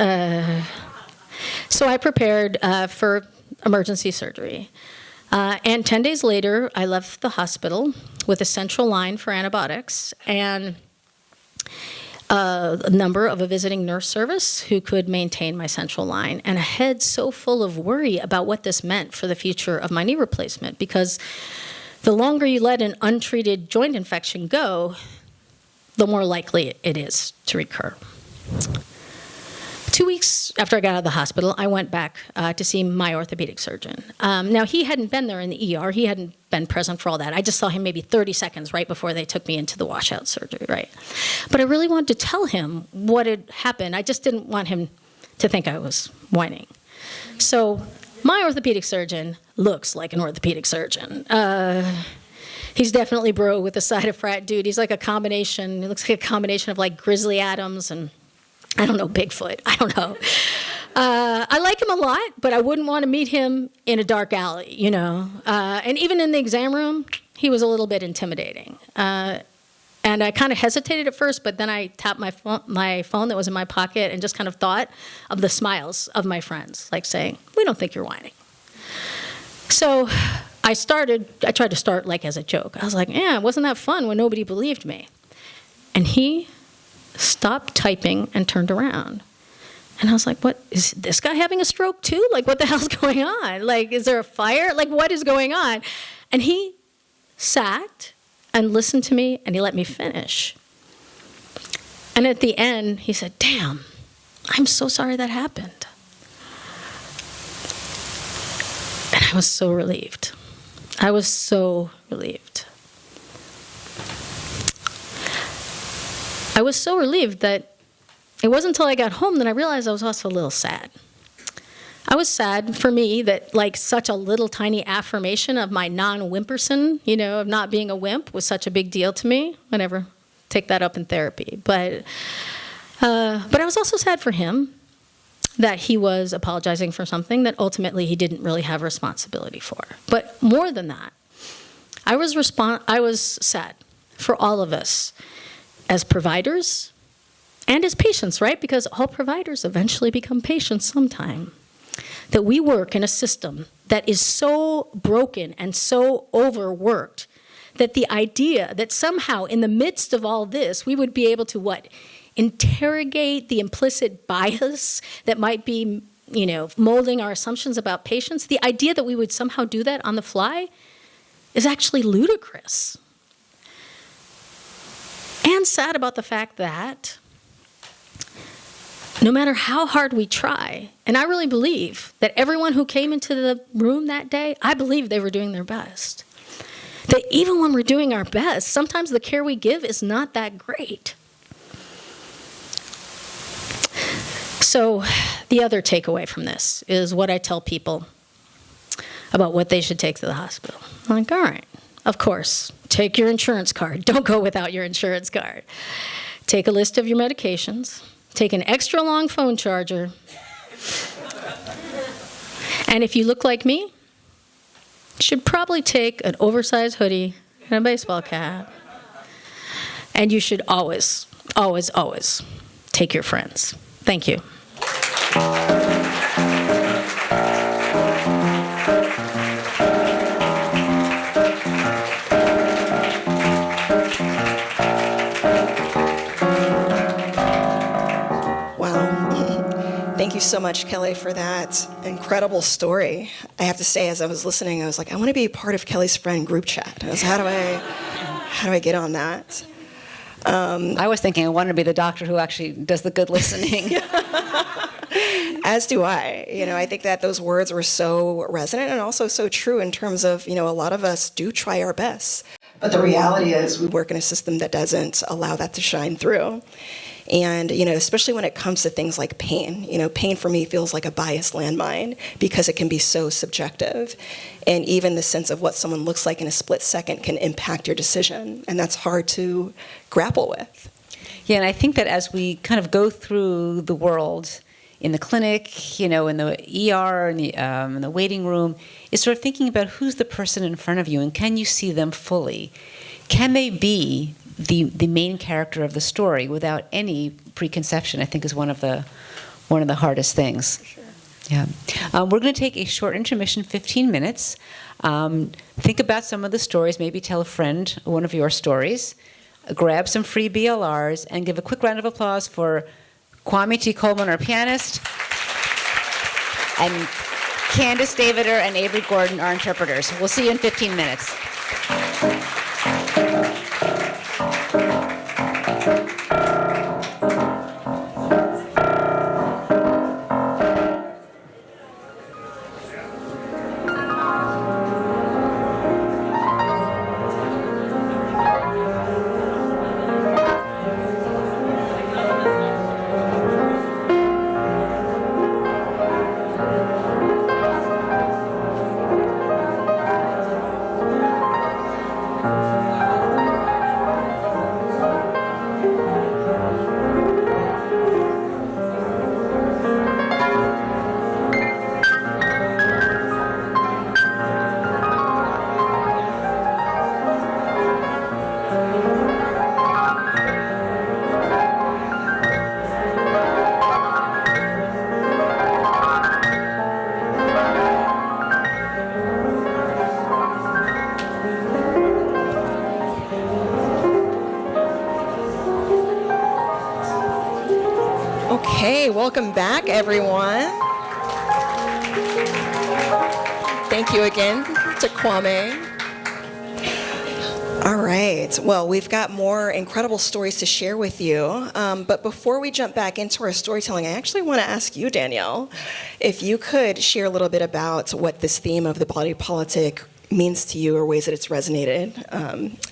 So I prepared for emergency surgery. And 10 days later, I left the hospital with a central line for antibiotics and a number of a visiting nurse service who could maintain my central line, and a head so full of worry about what this meant for the future of my knee replacement, because the longer you let an untreated joint infection go, the more likely it is to recur. 2 weeks after I got out of the hospital, I went back to see my orthopedic surgeon. Now, he hadn't been there in the ER. He hadn't been present for all that. I just saw him maybe 30 seconds right before they took me into the washout surgery, right? But I really wanted to tell him what had happened. I just didn't want him to think I was whining. So my orthopedic surgeon looks like an orthopedic surgeon. He's definitely bro with the side of frat dude. He's like a combination. He looks like a combination of like Grizzly Adams and, I don't know, Bigfoot. I don't know. I like him a lot, but I wouldn't want to meet him in a dark alley, you know. And even in the exam room, he was a little bit intimidating. And I kind of hesitated at first, but then I tapped my phone that was in my pocket and just kind of thought of the smiles of my friends, like saying, we don't think you're whining. So I tried to start like as a joke. I was like, yeah, wasn't that fun when nobody believed me? And he stopped typing and turned around. And I was like, what, is this guy having a stroke too? Like, what the hell's going on? Like, is there a fire? Like, what is going on? And he sat and listened to me, and he let me finish. And at the end, he said, damn, I'm so sorry that happened. And I was so relieved. I was so relieved. I was so relieved that it wasn't until I got home that I realized I was also a little sad. I was sad for me that like such a little tiny affirmation of my non-whimperson, you know, of not being a wimp was such a big deal to me. I never take that up in therapy. But I was also sad for him that he was apologizing for something that ultimately he didn't really have responsibility for. But more than that, I was sad for all of us as providers and as patients, right? Because all providers eventually become patients sometime. That we work in a system that is so broken and so overworked that the idea that somehow in the midst of all this, we would be able to, what, interrogate the implicit bias that might be, molding our assumptions about patients, the idea that we would somehow do that on the fly is actually ludicrous. And sad about the fact that no matter how hard we try, and I really believe that everyone who came into the room that day, I believe they were doing their best. That even when we're doing our best, sometimes the care we give is not that great. So the other takeaway from this is what I tell people about what they should take to the hospital. I'm like, all right, of course, take your insurance card. Don't go without your insurance card. Take a list of your medications. Take an extra long phone charger. And if you look like me, you should probably take an oversized hoodie and a baseball cap. And you should always, always, always take your friends. Thank you. Thank you so much, Kelli, for that incredible story. I have to say, as I was listening, I was like, I want to be part of Kelli's friend group chat. I was, how do I get on that? I was thinking I wanted to be the doctor who actually does the good listening. As do I. I think that those words were so resonant and also so true in terms of, a lot of us do try our best. But the reality is we work in a system that doesn't allow that to shine through. And, especially when it comes to things like pain, pain for me feels like a biased landmine because it can be so subjective. And even the sense of what someone looks like in a split second can impact your decision. And that's hard to grapple with. Yeah, and I think that as we kind of go through the world in the clinic, in the ER, in the waiting room, is sort of thinking about who's the person in front of you and can you see them fully? Can they be the main character of the story without any preconception? I think is one of the hardest things. For sure. Yeah. We're going to take a short intermission, 15 minutes. Think about some of the stories. Maybe tell a friend one of your stories. Grab some free BLRs and give a quick round of applause for Kwame T. Coleman, our pianist, and Candace Davider and Avery Gordon, our interpreters. We'll see you in 15 minutes. Okay, welcome back, everyone. Thank you again to Kwame. All right, well, we've got more incredible stories to share with you. But before we jump back into our storytelling, I actually want to ask you, Danielle, if you could share a little bit about what this theme of the body politic means to you or ways that it's resonated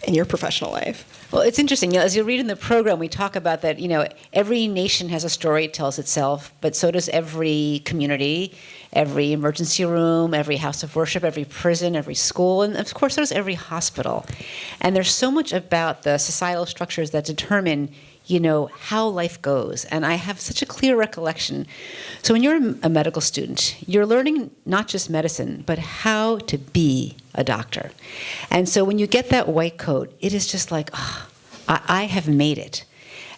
in your professional life. Well, it's interesting. As you read in the program, we talk about that, every nation has a story it tells itself, but so does every community, every emergency room, every house of worship, every prison, every school, and of course so does every hospital. And there's so much about the societal structures that determine how life goes. And I have such a clear recollection. So when you're a medical student, you're learning not just medicine, but how to be a doctor. And so when you get that white coat, it is just like, I have made it.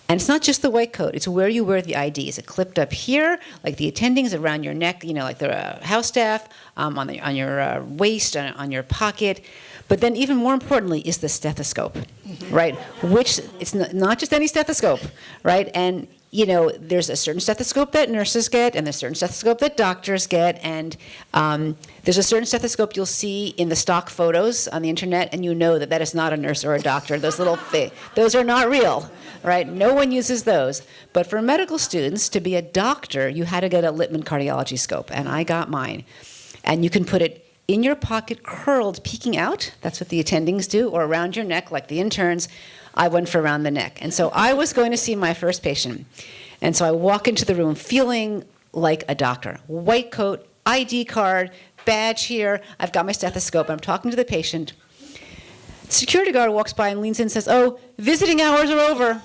And it's not just the white coat, it's where you wear the ID. Is it clipped up here, like the attendings, around your neck, like the house staff, on your waist, on your pocket. But then even more importantly is the stethoscope, right? Which, it's not just any stethoscope, right? And there's a certain stethoscope that nurses get, and there's a certain stethoscope that doctors get, and there's a certain stethoscope you'll see in the stock photos on the internet, and you know that that is not a nurse or a doctor. Those those are not real, right? No one uses those. But for medical students, to be a doctor, you had to get a Littman cardiology scope, and I got mine. And you can put it in your pocket, curled, peeking out. That's what the attendings do, or around your neck, like the interns. I went for around the neck. And so I was going to see my first patient. And so I walk into the room feeling like a doctor. White coat, ID card, badge here. I've got my stethoscope. I'm talking to the patient. Security guard walks by and leans in and says, "Oh, visiting hours are over."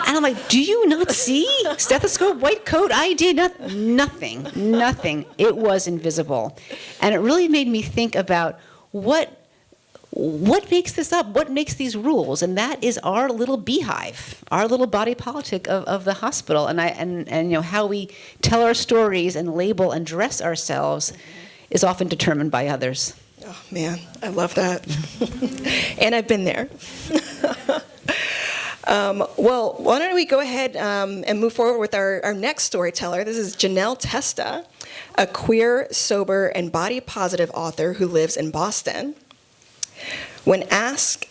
And I'm like, do you not see? Stethoscope, white coat, ID, nothing. It was invisible. And it really made me think about what makes this up? What makes these rules? And that is our little beehive, our little body politic of the hospital, and how we tell our stories and label and dress ourselves is often determined by others. Oh man, I love that. And I've been there. Well, why don't we go ahead and move forward with our next storyteller. This is Ginelle Testa, a queer, sober, and body-positive author who lives in Boston. When asked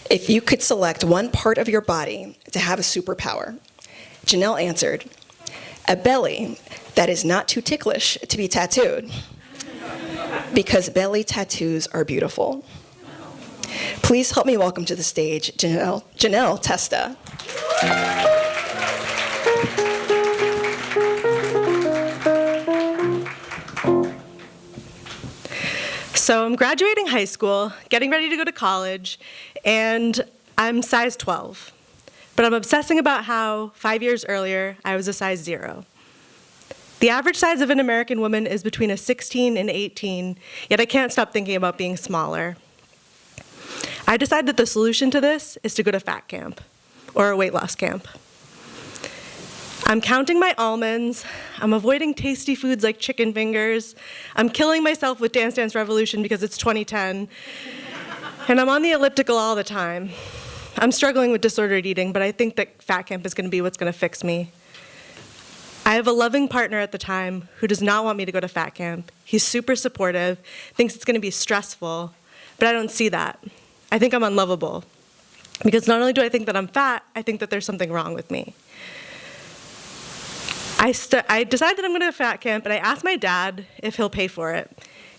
if you could select one part of your body to have a superpower, Ginelle answered, "A belly that is not too ticklish to be tattooed, because belly tattoos are beautiful." Please help me welcome to the stage Ginelle Testa. So I'm graduating high school, getting ready to go to college, and I'm size 12. But I'm obsessing about how 5 years earlier, I was a size 0. The average size of an American woman is between a 16 and 18, yet I can't stop thinking about being smaller. I decided that the solution to this is to go to fat camp, or a weight loss camp. I'm counting my almonds, I'm avoiding tasty foods like chicken fingers, I'm killing myself with Dance Dance Revolution because it's 2010, and I'm on the elliptical all the time. I'm struggling with disordered eating, but I think that fat camp is gonna be what's gonna fix me. I have a loving partner at the time who does not want me to go to fat camp. He's super supportive, thinks it's gonna be stressful, but I don't see that. I think I'm unlovable. Because not only do I think that I'm fat, I think that there's something wrong with me. I decided that I'm going to fat camp, and I asked my dad if he'll pay for it.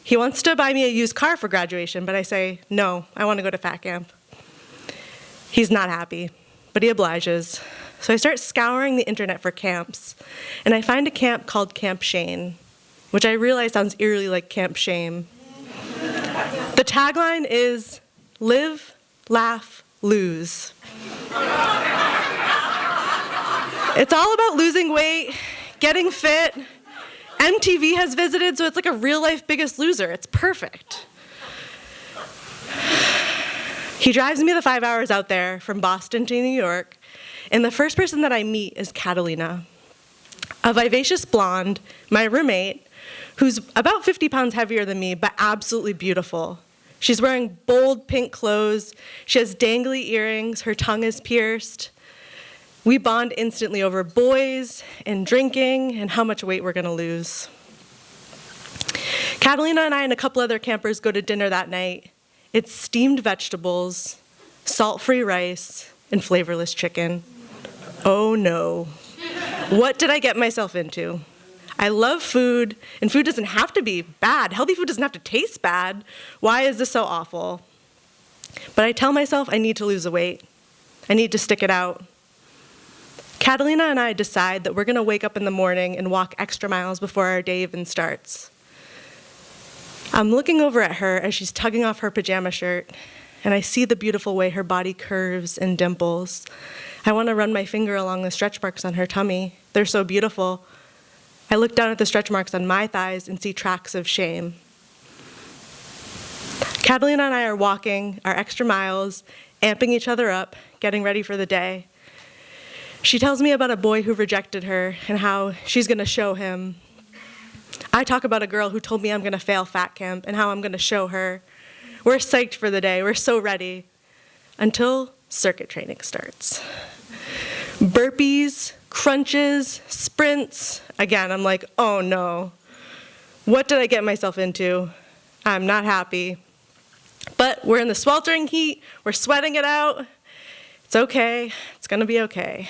He wants to buy me a used car for graduation, but I say, no, I want to go to fat camp. He's not happy, but he obliges. So I start scouring the internet for camps, and I find a camp called Camp Shane, which I realize sounds eerily like Camp Shame. The tagline is, live, laugh, lose. It's all about losing weight, getting fit. MTV has visited, so it's like a real-life Biggest Loser. It's perfect. He drives me the 5 hours out there from Boston to New York, and the first person that I meet is Catalina, a vivacious blonde, my roommate, who's about 50 pounds heavier than me, but absolutely beautiful. She's wearing bold pink clothes, she has dangly earrings, her tongue is pierced. We bond instantly over boys and drinking and how much weight we're gonna lose. Catalina and I and a couple other campers go to dinner that night. It's steamed vegetables, salt-free rice, and flavorless chicken. Oh no. What did I get myself into? I love food, and food doesn't have to be bad. Healthy food doesn't have to taste bad. Why is this so awful? But I tell myself I need to lose the weight. I need to stick it out. Catalina and I decide that we're gonna wake up in the morning and walk extra miles before our day even starts. I'm looking over at her as she's tugging off her pajama shirt, and I see the beautiful way her body curves and dimples. I wanna run my finger along the stretch marks on her tummy. They're so beautiful. I look down at the stretch marks on my thighs and see tracks of shame. Catalina and I are walking our extra miles, amping each other up, getting ready for the day. She tells me about a boy who rejected her and how she's going to show him. I talk about a girl who told me I'm going to fail fat camp and how I'm going to show her. We're psyched for the day. We're so ready. Until circuit training starts. Burpees, crunches, sprints. Again, I'm like, oh no. What did I get myself into? I'm not happy. But we're in the sweltering heat. We're sweating it out. It's okay. It's going to be okay.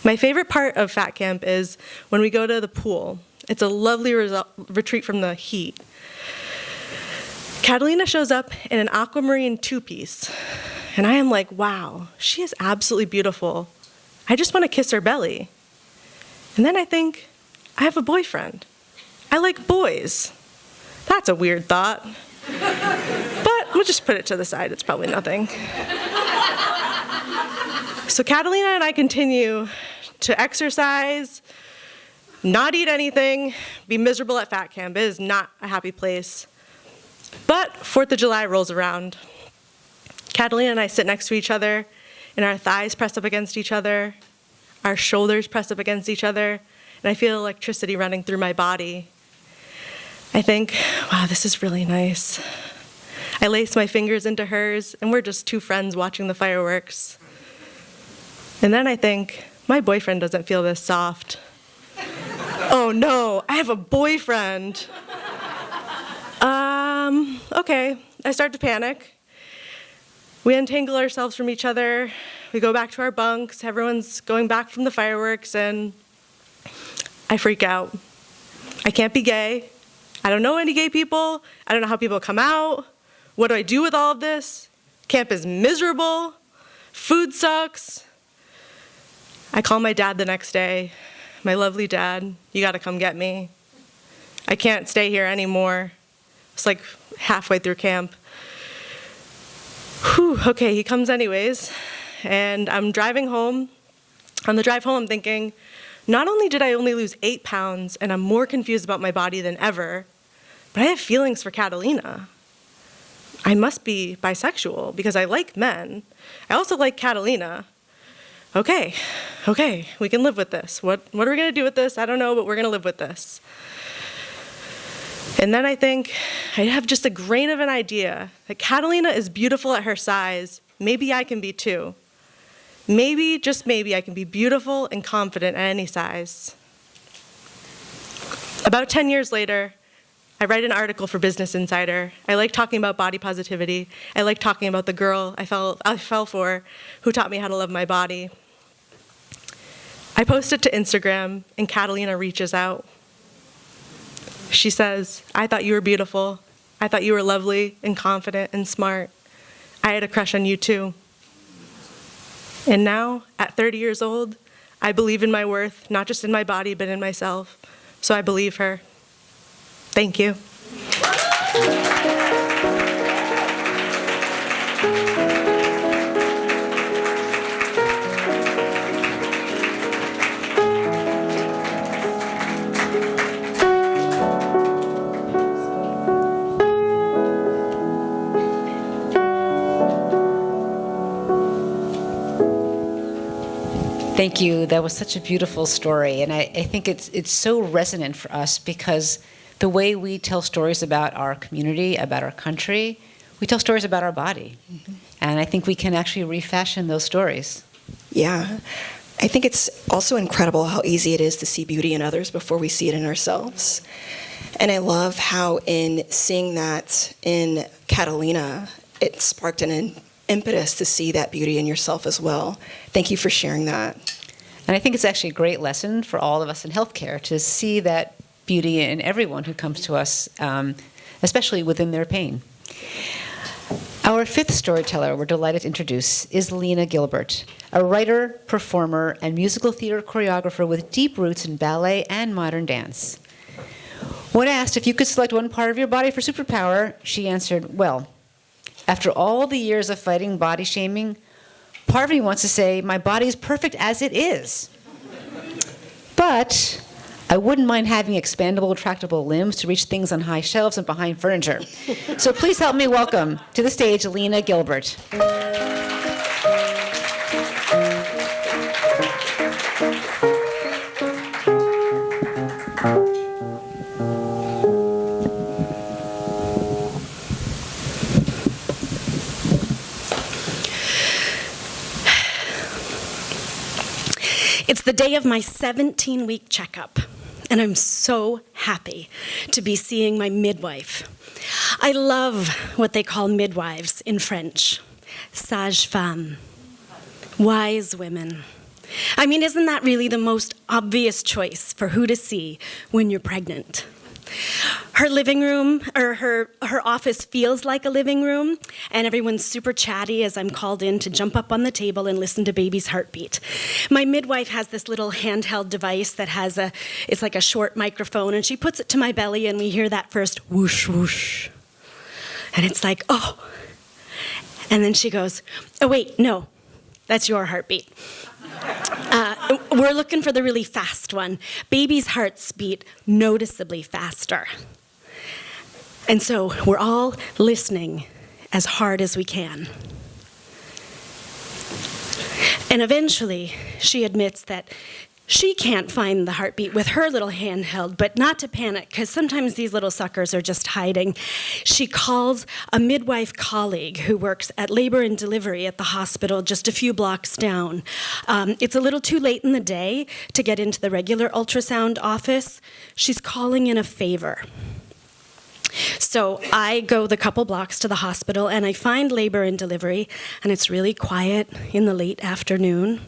My favorite part of fat camp is when we go to the pool. It's a lovely retreat from the heat. Catalina shows up in an aquamarine two-piece, and I am like, wow, she is absolutely beautiful. I just want to kiss her belly. And then I think, I have a boyfriend. I like boys. That's a weird thought. But we'll just put it to the side. It's probably nothing. So Catalina and I continue to exercise, not eat anything, be miserable at fat camp. It is not a happy place. But 4th of July rolls around. Catalina and I sit next to each other, and our thighs press up against each other, our shoulders press up against each other, and I feel electricity running through my body. I think, wow, this is really nice. I lace my fingers into hers, and we're just two friends watching the fireworks. And then I think, my boyfriend doesn't feel this soft. Oh no, I have a boyfriend. Okay, I start to panic. We untangle ourselves from each other. We go back to our bunks. Everyone's going back from the fireworks, and I freak out. I can't be gay. I don't know any gay people. I don't know how people come out. What do I do with all of this? Camp is miserable. Food sucks. I call my dad the next day. My lovely dad, you gotta come get me. I can't stay here anymore. It's like halfway through camp. Whew, okay, he comes anyways. And I'm driving home. On the drive home, I'm thinking, not only did I only lose 8 pounds and I'm more confused about my body than ever, but I have feelings for Catalina. I must be bisexual because I like men. I also like Catalina. Okay, we can live with this. What are we gonna do with this? I don't know, but we're gonna live with this. And then I think, I have just a grain of an idea that Catalina is beautiful at her size. Maybe I can be too. Maybe, just maybe, I can be beautiful and confident at any size. About 10 years later, I write an article for Business Insider. I like talking about body positivity. I like talking about the girl I fell for who taught me how to love my body. I post it to Instagram, and Catalina reaches out. She says, I thought you were beautiful. I thought you were lovely and confident and smart. I had a crush on you too. And now, at 30 years old, I believe in my worth, not just in my body, but in myself. So I believe her. Thank you. Thank you. That was such a beautiful story. And I think it's so resonant for us because the way we tell stories about our community, about our country, we tell stories about our body. Mm-hmm. And I think we can actually refashion those stories. Yeah. I think it's also incredible how easy it is to see beauty in others before we see it in ourselves. And I love how in seeing that in Catalina, it sparked an impetus to see that beauty in yourself as well. Thank you for sharing that. And I think it's actually a great lesson for all of us in healthcare to see that beauty in everyone who comes to us, especially within their pain. Our fifth storyteller we're delighted to introduce is Lena Gilbert, a writer, performer, and musical theater choreographer with deep roots in ballet and modern dance. When asked if you could select one part of your body for superpower, she answered, well, after all the years of fighting body shaming, part of me wants to say my body is perfect as it is. But I wouldn't mind having expandable, retractable limbs to reach things on high shelves and behind furniture. So please help me welcome to the stage Lena Gilbert. It's the day of my 17-week checkup, and I'm so happy to be seeing my midwife. I love what they call midwives in French, sage-femme, wise women. I mean, isn't that really the most obvious choice for who to see when you're pregnant? Her living room, or her office feels like a living room, and everyone's super chatty as I'm called in to jump up on the table and listen to baby's heartbeat. My midwife has this little handheld device that it's like a short microphone, and she puts it to my belly, and we hear that first whoosh, whoosh. And it's like, oh. And then she goes, oh, wait, no, that's your heartbeat. We're looking for the really fast one. Babies' hearts beat noticeably faster. And so we're all listening as hard as we can. And eventually, she admits that she can't find the heartbeat with her little handheld, but not to panic, because sometimes these little suckers are just hiding. She calls a midwife colleague who works at labor and delivery at the hospital just a few blocks down. It's a little too late in the day to get into the regular ultrasound office. She's calling in a favor. So I go the couple blocks to the hospital, and I find labor and delivery, and it's really quiet in the late afternoon.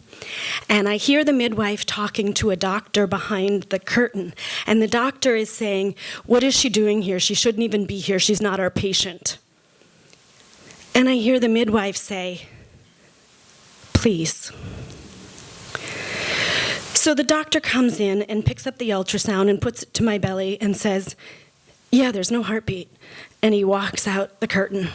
And I hear the midwife talking to a doctor behind the curtain, and the doctor is saying, what is she doing here? She shouldn't even be here. She's not our patient. And I hear the midwife say, please. So the doctor comes in and picks up the ultrasound and puts it to my belly and says, yeah, there's no heartbeat. And he walks out the curtain.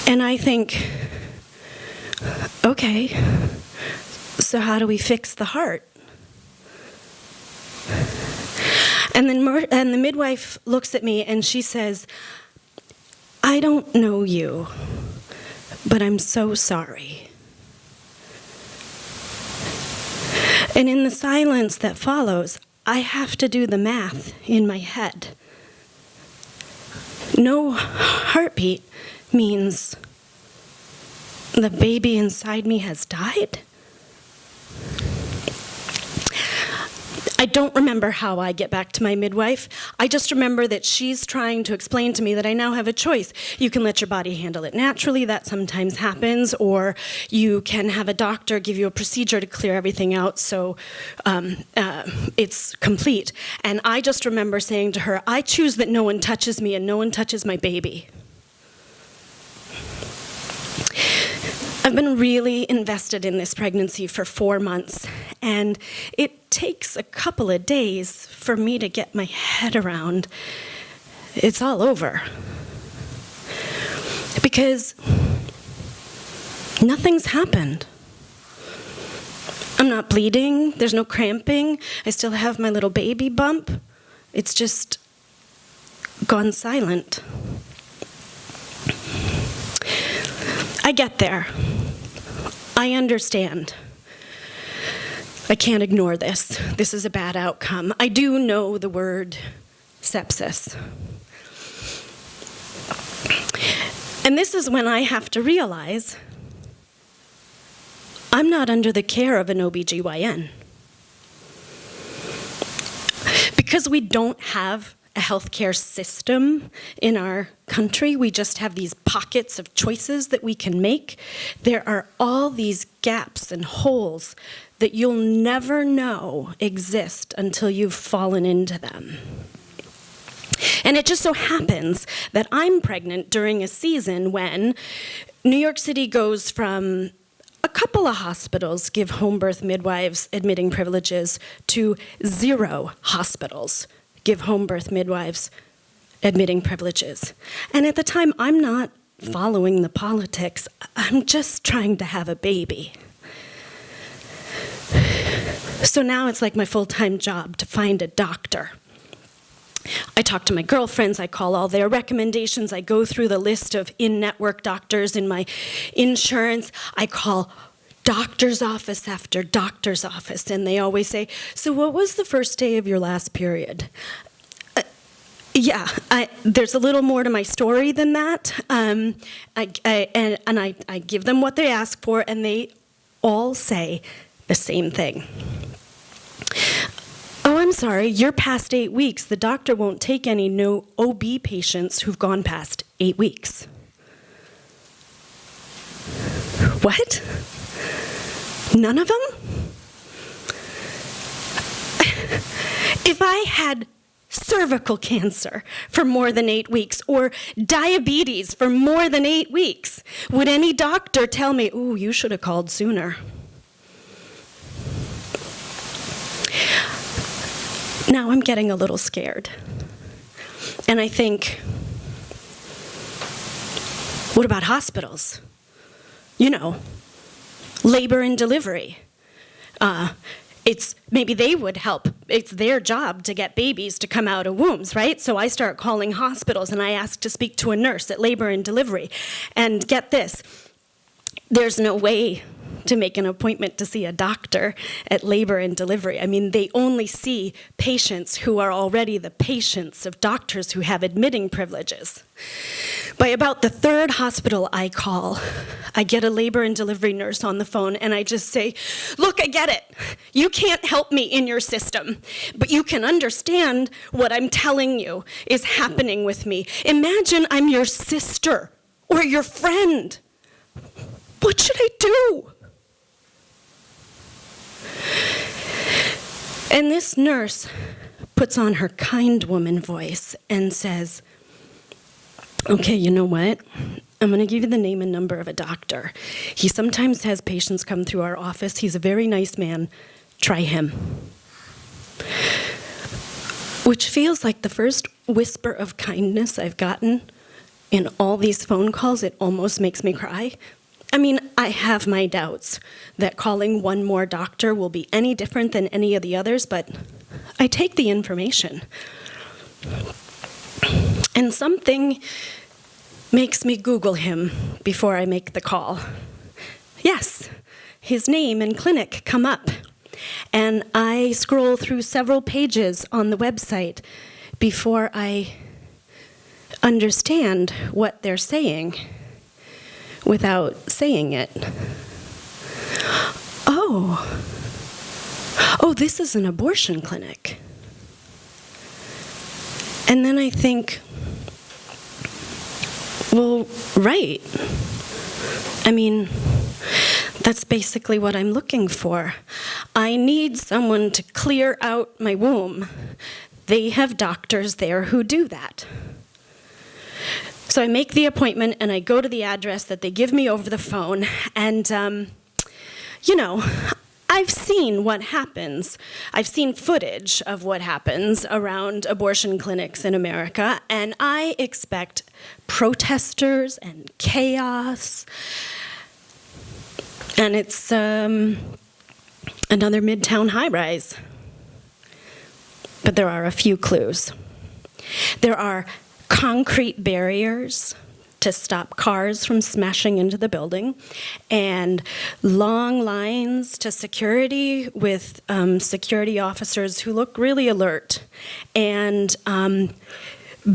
And I think, okay, so how do we fix the heart? And then the midwife looks at me and she says, I don't know you, but I'm so sorry. And in the silence that follows, I have to do the math in my head. No heartbeat means the baby inside me has died? I don't remember how I get back to my midwife. I just remember that she's trying to explain to me that I now have a choice. You can let your body handle it naturally, that sometimes happens, or you can have a doctor give you a procedure to clear everything out so it's complete. And I just remember saying to her, I choose that no one touches me and no one touches my baby. I've been really invested in this pregnancy for 4 months, and it takes a couple of days for me to get my head around it's all over. Because nothing's happened. I'm not bleeding, there's no cramping, I still have my little baby bump. It's just gone silent. I get there. I understand. I can't ignore this. This is a bad outcome. I do know the word sepsis. And this is when I have to realize I'm not under the care of an OBGYN. Because we don't have a healthcare system in our country, we just have these pockets of choices that we can make. There are all these gaps and holes that you'll never know exist until you've fallen into them. And it just so happens that I'm pregnant during a season when New York City goes from a couple of hospitals give home birth midwives admitting privileges to 0 hospitals give home birth midwives admitting privileges. And at the time, I'm not following the politics. I'm just trying to have a baby. So now it's like my full-time job to find a doctor. I talk to my girlfriends, I call all their recommendations, I go through the list of in-network doctors in my insurance, I call doctor's office after doctor's office, and they always say, so what was the first day of your last period? There's a little more to my story than that, I give them what they ask for, and they all say the same thing. Oh, I'm sorry, you're past 8 weeks. The doctor won't take any no OB patients who've gone past 8 weeks. What? None of them? If I had cervical cancer for more than 8 weeks or diabetes for more than 8 weeks, would any doctor tell me, ooh, you should have called sooner? Now I'm getting a little scared. And I think, what about hospitals? You know, labor and delivery. Maybe they would help. It's their job to get babies to come out of wombs, right? So I start calling hospitals and I ask to speak to a nurse at labor and delivery. And get this, there's no way to make an appointment to see a doctor at labor and delivery. I mean, they only see patients who are already the patients of doctors who have admitting privileges. By about the third hospital I call, I get a labor and delivery nurse on the phone, and I just say, look, I get it. You can't help me in your system, but you can understand what I'm telling you is happening with me. Imagine I'm your sister or your friend. What should I do? And this nurse puts on her kind woman voice and says, okay, you know what? I'm going to give you the name and number of a doctor. He sometimes has patients come through our office. He's a very nice man. Try him. Which feels like the first whisper of kindness I've gotten in all these phone calls. It almost makes me cry. I mean, I have my doubts that calling one more doctor will be any different than any of the others, but I take the information. And something makes me Google him before I make the call. Yes, his name and clinic come up. And I scroll through several pages on the website before I understand what they're saying without saying it. Oh, this is an abortion clinic. And then I think, well, right. I mean, that's basically what I'm looking for. I need someone to clear out my womb. They have doctors there who do that. So I make the appointment and I go to the address that they give me over the phone. And, you know, I've seen what happens. I've seen footage of what happens around abortion clinics in America. And I expect protesters and chaos. And it's another Midtown high-rise. But there are a few clues. There are concrete barriers to stop cars from smashing into the building, and long lines to security with security officers who look really alert, and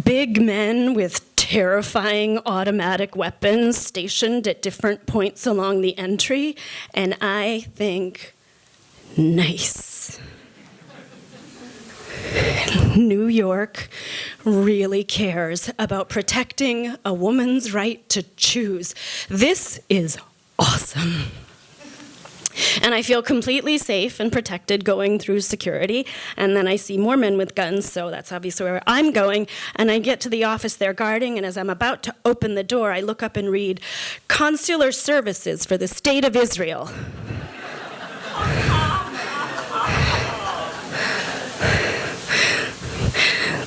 big men with terrifying automatic weapons stationed at different points along the entry, and I think, nice. New York really cares about protecting a woman's right to choose. This is awesome. And I feel completely safe and protected going through security. And then I see more men with guns, so that's obviously where I'm going. And I get to the office they're guarding, and as I'm about to open the door, I look up and read, Consular Services for the State of Israel.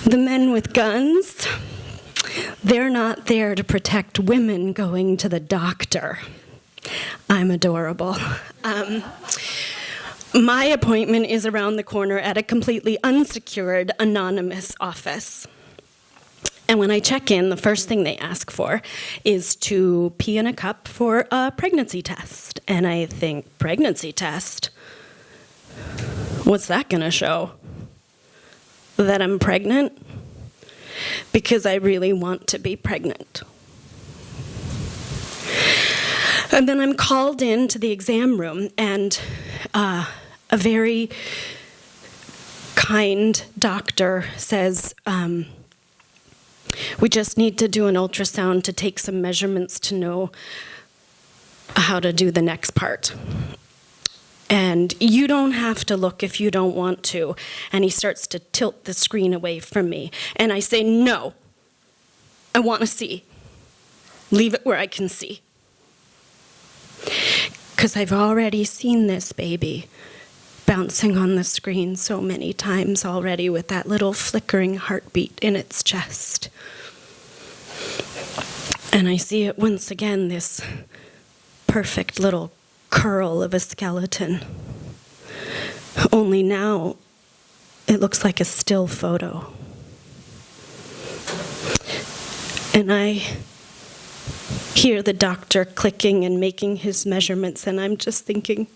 The men with guns, they're not there to protect women going to the doctor. I'm adorable. My appointment is around the corner at a completely unsecured, anonymous office. And when I check in, the first thing they ask for is to pee in a cup for a pregnancy test. And I think, pregnancy test? What's that gonna show? That I'm pregnant? Because I really want to be pregnant. And then I'm called into the exam room, and a very kind doctor says, we just need to do an ultrasound to take some measurements to know how to do the next part. And you don't have to look if you don't want to. And he starts to tilt the screen away from me. And I say, no, I want to see. Leave it where I can see. Because I've already seen this baby bouncing on the screen so many times already with that little flickering heartbeat in its chest. And I see it once again, this perfect little curl of a skeleton. Only now, it looks like a still photo. And I hear the doctor clicking and making his measurements, and I'm just thinking,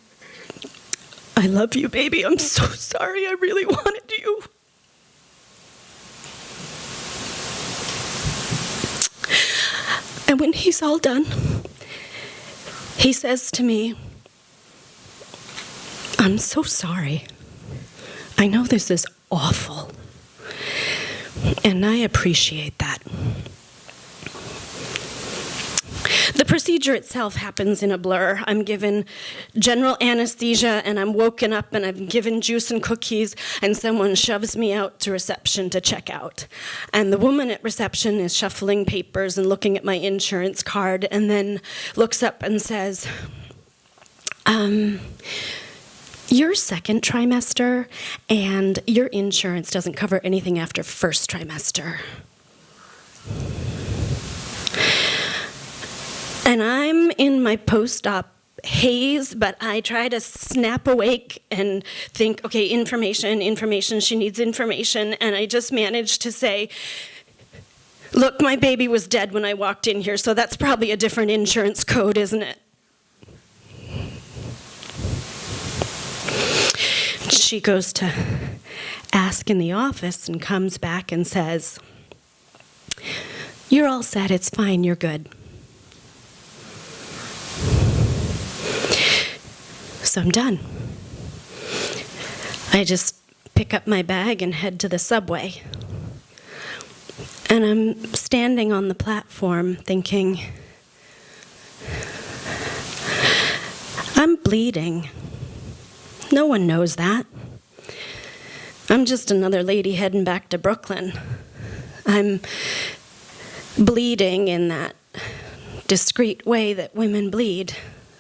I love you, baby. I'm so sorry. I really wanted you. And when he's all done, he says to me, I'm so sorry. I know this is awful. And I appreciate that. The procedure itself happens in a blur. I'm given general anesthesia, and I'm woken up, and I'm given juice and cookies, and someone shoves me out to reception to check out. And the woman at reception is shuffling papers and looking at my insurance card, and then looks up and says, your second trimester, and your insurance doesn't cover anything after first trimester. And I'm in my post-op haze, but I try to snap awake and think, okay, information, she needs information. And I just managed to say, look, my baby was dead when I walked in here, so that's probably a different insurance code, isn't it? She goes to ask in the office and comes back and says, you're all set, it's fine, you're good. So I'm done. I just pick up my bag and head to the subway. And I'm standing on the platform thinking, I'm bleeding. No one knows that. I'm just another lady heading back to Brooklyn. I'm bleeding in that discreet way that women bleed.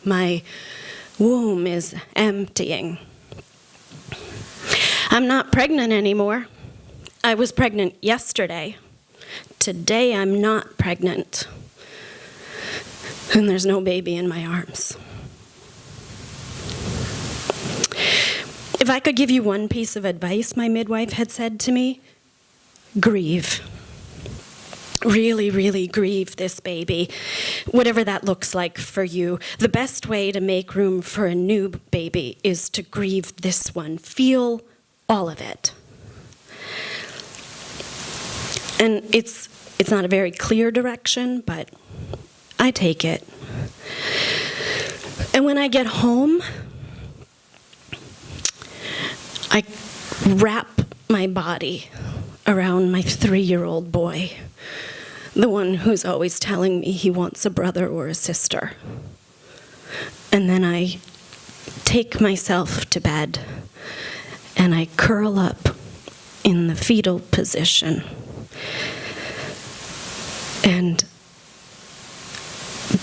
My womb is emptying. I'm not pregnant anymore. I was pregnant yesterday. Today I'm not pregnant. And there's no baby in my arms. If I could give you one piece of advice, my midwife had said to me, grieve. Really, really grieve this baby, whatever that looks like for you. The best way to make room for a new baby is to grieve this one. Feel all of it. And it's not a very clear direction, but I take it. And when I get home, I wrap my body around my 3-year-old boy, the one who's always telling me he wants a brother or a sister. And then I take myself to bed, and I curl up in the fetal position and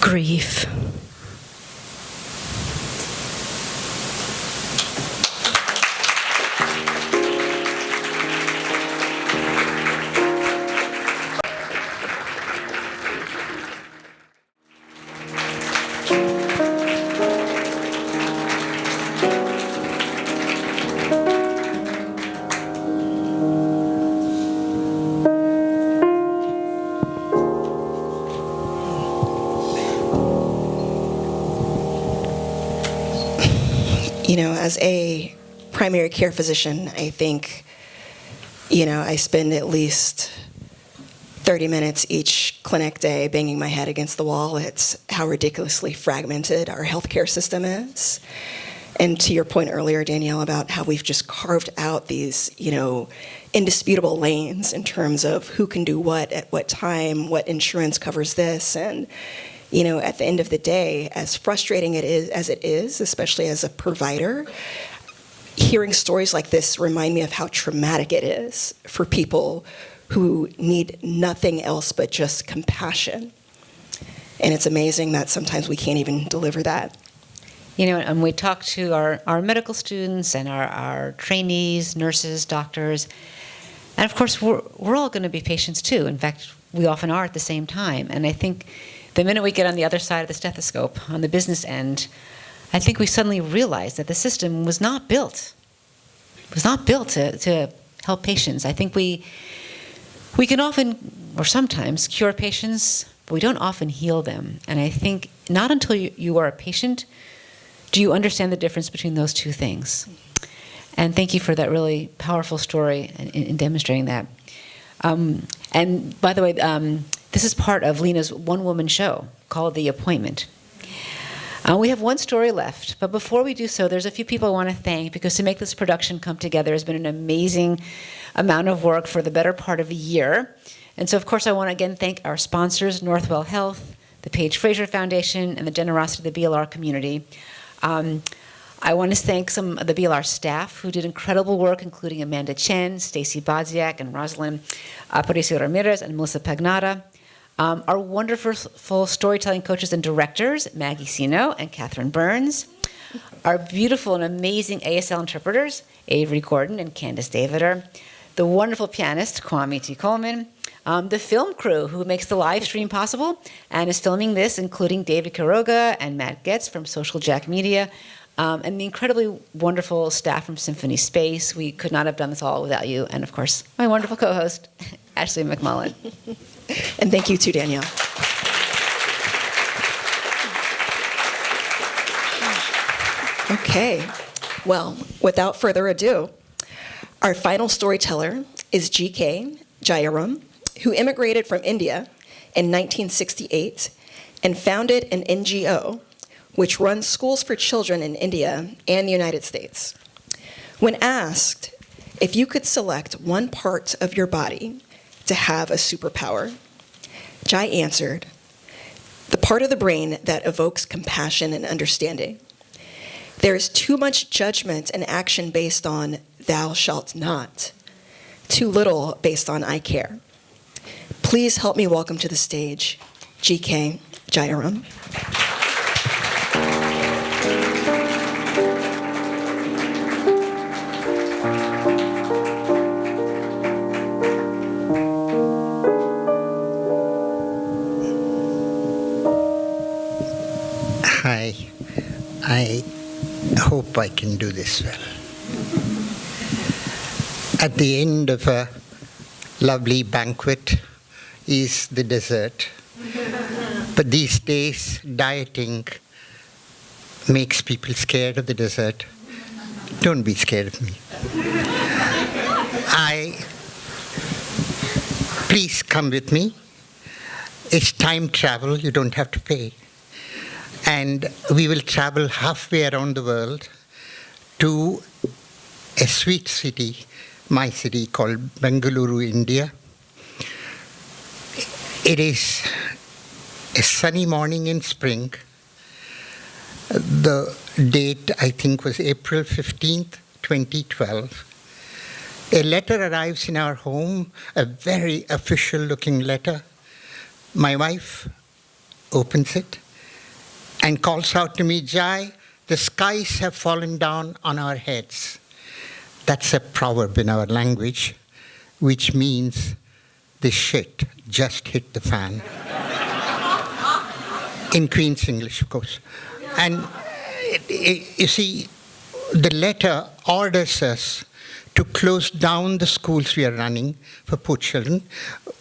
grieve. as a primary care physician, I think, I spend at least 30 minutes each clinic day banging my head against the wall. It's how ridiculously fragmented our healthcare system is. And to your point earlier, Danielle, about how we've just carved out these, indisputable lanes in terms of who can do what at what time, what insurance covers this. And, at the end of the day, as frustrating as it is, especially as a provider, hearing stories like this remind me of how traumatic it is for people who need nothing else but just compassion. And it's amazing that sometimes we can't even deliver that. And we talk to our medical students and our trainees, nurses, doctors, and of course we're all going to be patients too. In fact, we often are at the same time. And I think the minute we get on the other side of the stethoscope, on the business end, I think we suddenly realize that the system was not built. It was not built to help patients. I think we can often, or sometimes, cure patients, but we don't often heal them. And I think not until you are a patient do you understand the difference between those two things. And thank you for that really powerful story in demonstrating that. And by the way, this is part of Lena's one-woman show called The Appointment. We have one story left, but before we do so, there's a few people I want to thank, because to make this production come together has been an amazing amount of work for the better part of a year. And so, of course, I want to again thank our sponsors, Northwell Health, the Paige Fraser Foundation, and the generosity of the BLR community. I want to thank some of the BLR staff who did incredible work, including Amanda Chen, Stacy Badziak, and Rosalind, Aparicio-Ramirez, and Melissa Pagnata. Our wonderful storytelling coaches and directors, Maggie Sino and Catherine Burns. Our beautiful and amazing ASL interpreters, Avery Gordon and Candace Davider. The wonderful pianist, Kwame T. Coleman. The film crew who makes the live stream possible and is filming this, including David Quiroga and Matt Goetz from SocialJack Media. And the incredibly wonderful staff from Symphony Space. We could not have done this all without you. And of course, my wonderful co-host, Ashley McMullen. And thank you too, Danielle. Okay, well, without further ado, our final storyteller is GK Jayaram, who immigrated from India in 1968 and founded an NGO which runs schools for children in India and the United States. When asked if you could select one part of your body to have a superpower, Jai answered, the part of the brain that evokes compassion and understanding. There is too much judgment and action based on thou shalt not, too little based on I care. Please help me welcome to the stage GK Jayaram. Hi, I hope I can do this well. At the end of a lovely banquet is the dessert. But these days, dieting makes people scared of the dessert. Don't be scared of me. Please come with me. It's time travel, you don't have to pay. And we will travel halfway around the world to a sweet city, my city, called Bengaluru, India. It is a sunny morning in spring. The date, I think, was April 15th, 2012. A letter arrives in our home, a very official-looking letter. My wife opens it and calls out to me, Jai, the skies have fallen down on our heads. That's a proverb in our language, which means the shit just hit the fan. In Queen's English, of course. And you see, the letter orders us to close down the schools we are running for poor children.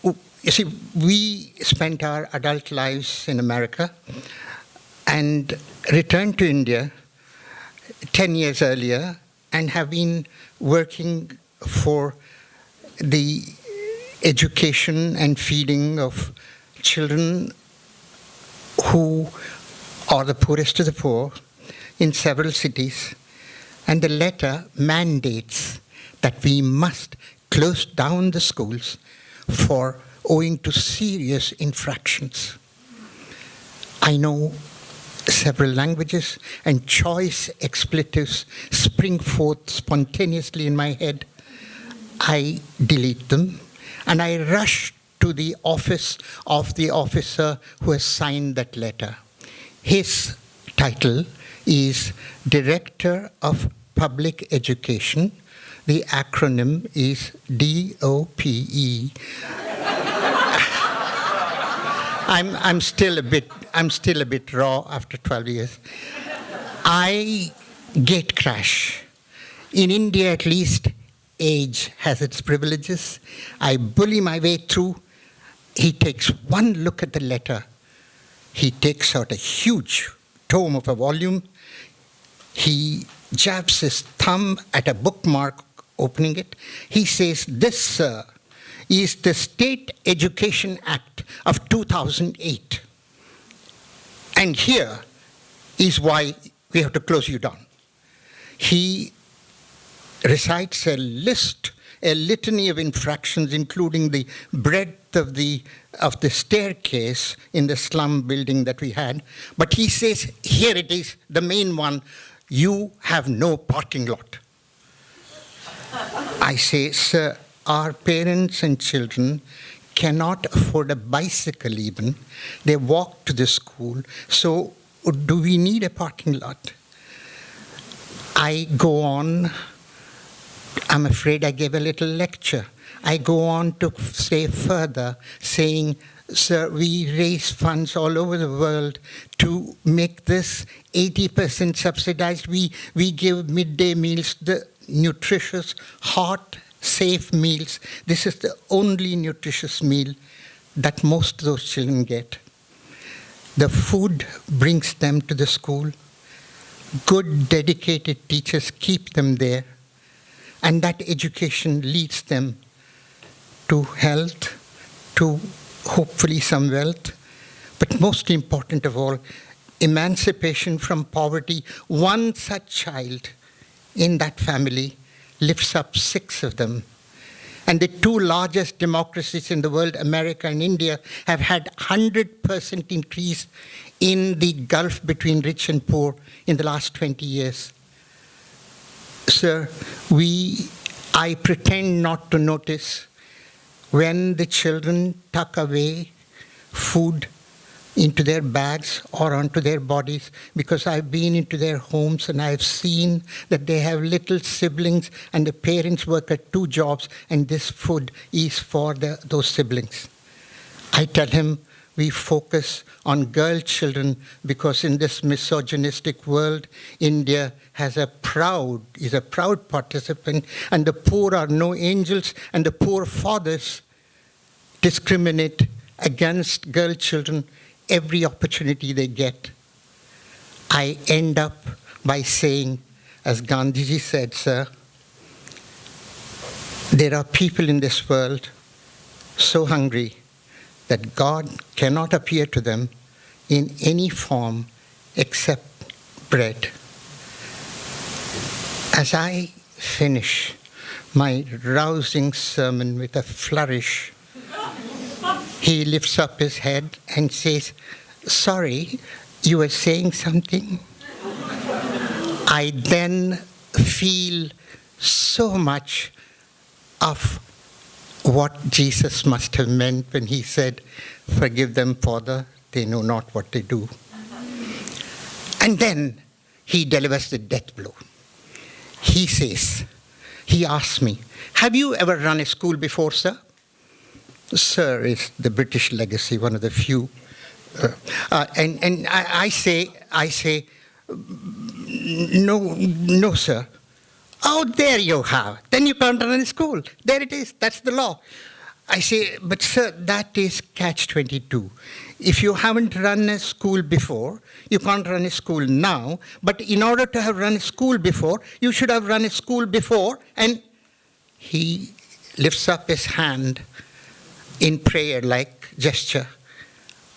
You see, we spent our adult lives in America and returned to India 10 years earlier and have been working for the education and feeding of children who are the poorest of the poor in several cities. And the letter mandates that we must close down the schools for owing to serious infractions. I know several languages, and choice expletives spring forth spontaneously in my head. I delete them, and I rush to the office of the officer who has signed that letter. His title is Director of Public Education. The acronym is DOPE. I'm still a bit raw after 12 years. I gate crash. In India, at least, age has its privileges. I bully my way through. He takes one look at the letter. He takes out a huge tome of a volume. He jabs his thumb at a bookmark, opening it. He says, "This, sir, is the State Education Act of 2008. And here is why we have to close you down." He recites a litany of infractions, including the breadth of the staircase in the slum building that we had. But he says, here it is, the main one, you have no parking lot. I say, "Sir, our parents and children cannot afford a bicycle even. They walk to the school. So do we need a parking lot?" I go on. I'm afraid I gave a little lecture. I go on to say further, saying, "Sir, we raise funds all over the world to make this 80% subsidized. We give midday meals, the nutritious, hot, safe meals. This is the only nutritious meal that most of those children get. The food brings them to the school. Good, dedicated teachers keep them there. And that education leads them to health, to hopefully some wealth, but most important of all, emancipation from poverty. One such child in that family lifts up 6 of them. And the 2 largest democracies in the world, America and India, have had 100% increase in the gulf between rich and poor in the last 20 years. Sir, I pretend not to notice when the children tuck away food into their bags or onto their bodies, because I've been into their homes and I've seen that they have little siblings and the parents work at 2 jobs and this food is for those siblings. I tell him we focus on girl children because in this misogynistic world, India is a proud participant, and the poor are no angels, and the poor fathers discriminate against girl children every opportunity they get. I end up by saying, as Gandhiji said, "Sir, there are people in this world so hungry that God cannot appear to them in any form except bread." As I finish my rousing sermon with a flourish, he lifts up his head and says, "Sorry, you were saying something?" I then feel so much of what Jesus must have meant when he said, "Forgive them, Father, they know not what they do." And then he delivers the death blow. He asks me, "Have you ever run a school before, sir?" Sir is the British legacy, one of the few. And I say, no, sir. "Oh, there you have. Then you can't run a school. There it is. That's the law." I say, but sir, that is catch-22. If you haven't run a school before, you can't run a school now. But in order to have run a school before, you should have run a school before. And he lifts up his hand in prayer-like gesture.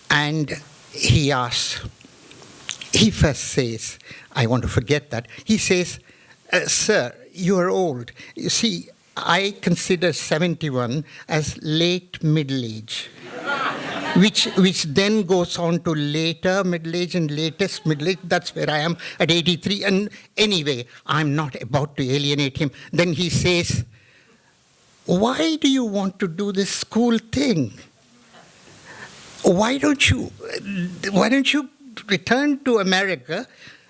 And he asks, he first says, I want to forget that. He says, sir, you are old. You see, I consider 71 as late middle age, which then goes on to later middle age and latest middle age. That's where I am at 83. And anyway, I'm not about to alienate him. Then he says, why do you want to do this school thing? Why don't you return to America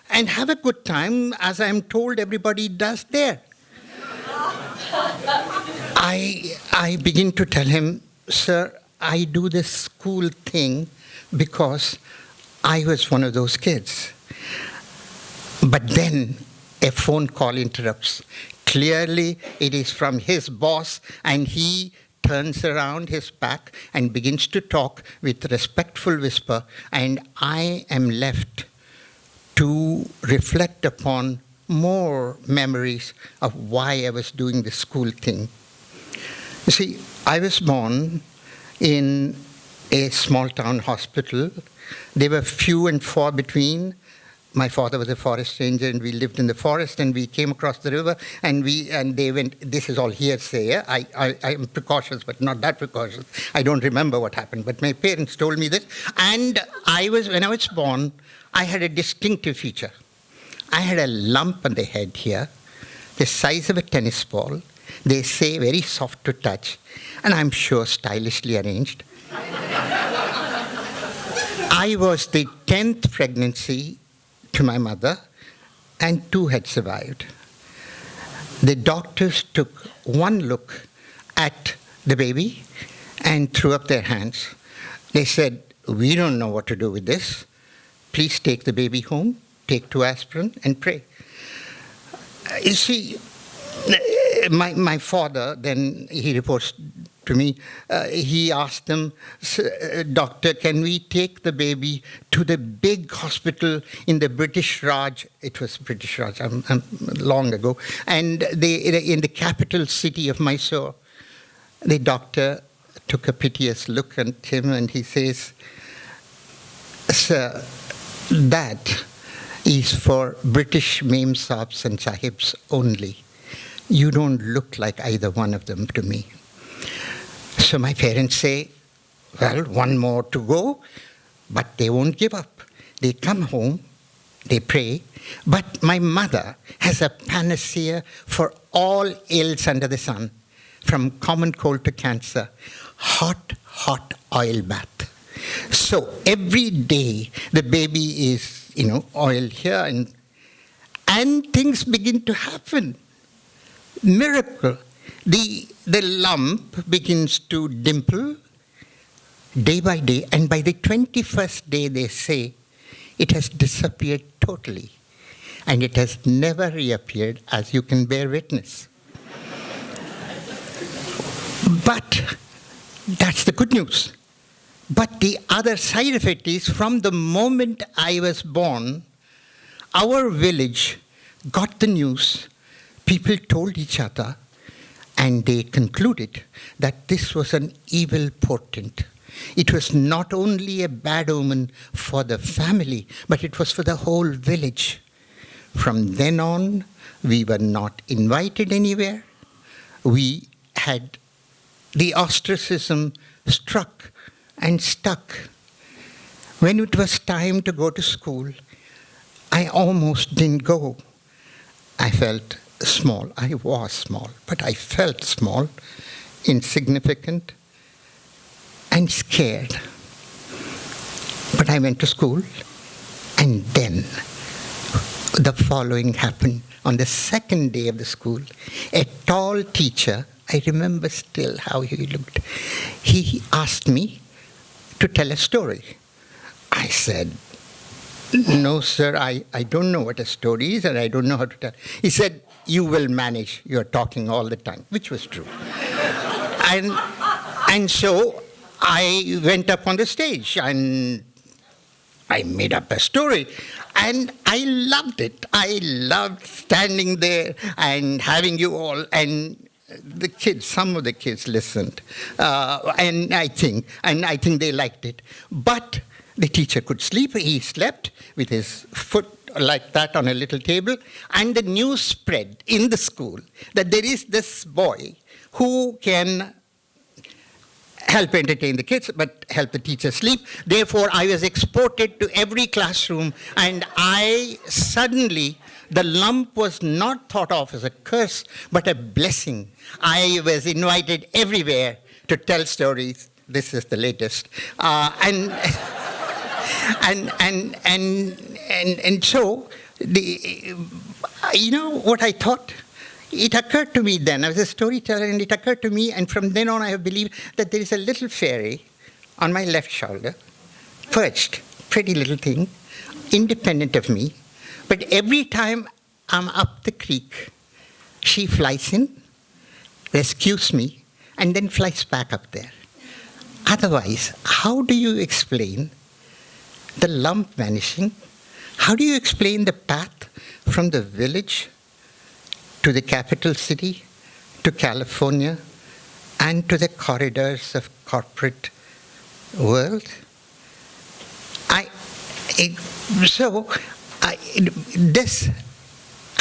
and have a good time, as I'm told everybody does there? I begin to tell him, sir, I do this school thing because I was one of those kids. But then a phone call interrupts. Clearly, it is from his boss, and he turns around his back and begins to talk with respectful whisper, and I am left to reflect upon more memories of why I was doing the school thing. You see, I was born in a small town hospital. They were few and far between. My father was a forest ranger, and we lived in the forest, and we came across the river, and they went. This is all hearsay. Yeah? I am precautious, but not that precautious. I don't remember what happened, but my parents told me this. And when I was born, I had a distinctive feature. I had a lump on the head here, the size of a tennis ball. They say very soft to touch, and I'm sure stylishly arranged. I was the 10th pregnancy to my mother, and 2 had survived. The doctors took one look at the baby and threw up their hands. They said, we don't know what to do with this. Please take the baby home, take 2 aspirin, and pray. You see, my father, then he reports to me, he asked them, doctor, can we take the baby to the big hospital in the British Raj? It was British Raj, long ago. And in the capital city of Mysore. The doctor took a piteous look at him and he says, sir, that is for British Mem Saabs and Sahibs only. You don't look like either one of them to me. So my parents say, well, one more to go, but they won't give up. They come home, they pray, but my mother has a panacea for all ills under the sun, from common cold to cancer, hot oil bath. So every day the baby is, oiled here and things begin to happen. Miracle. The lump begins to dimple day by day, and by the 21st day, they say, it has disappeared totally, and it has never reappeared, as you can bear witness. But that's the good news. But the other side of it is, from the moment I was born, our village got the news. People told each other, and they concluded that this was an evil portent. It was not only a bad omen for the family, but it was for the whole village. From then on, we were not invited anywhere. We had the ostracism struck and stuck. When it was time to go to school, I almost didn't go. I felt small. I was small, but I felt small, insignificant, and scared. But I went to school, and then the following happened. On the second day of the school, a tall teacher, I remember still how he looked, he asked me to tell a story. I said, no, sir, I don't know what a story is, and I don't know how to tell. He said, you will manage. You're talking all the time, which was true. And so I went up on the stage and I made up a story. And I loved it. I loved standing there and having you all. And the kids, some of the kids listened. And I think they liked it. But the teacher could sleep. He slept with his foot like that on a little table. And the news spread in the school that there is this boy who can help entertain the kids, but help the teacher sleep. Therefore, I was exported to every classroom, and suddenly, the lump was not thought of as a curse, but a blessing. I was invited everywhere to tell stories. This is the latest. And so, what I thought? It occurred to me then, I was a storyteller, and it occurred to me, and from then on I have believed that there is a little fairy on my left shoulder, perched, pretty little thing, independent of me. But every time I'm up the creek, she flies in, rescues me, and then flies back up there. Otherwise, how do you explain the lump vanishing? How do you explain the path from the village to the capital city, to California, and to the corridors of corporate world?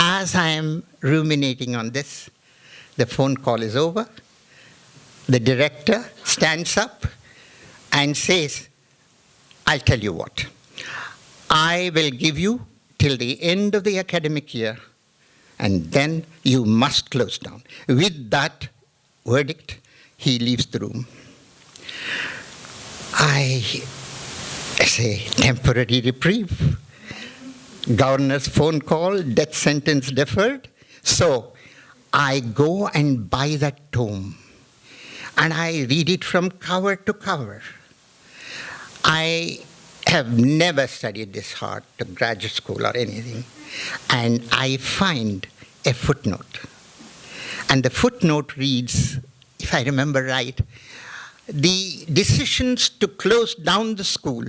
As I am ruminating on this, the phone call is over. The director stands up and says, I'll tell you what. I will give you till the end of the academic year, and then you must close down. With that verdict, he leaves the room. I say, temporary reprieve. Governor's phone call, death sentence deferred. So I go and buy that tome, and I read it from cover to cover. I have never studied this hard to graduate school or anything. And I find a footnote. And the footnote reads, if I remember right, the decisions to close down the school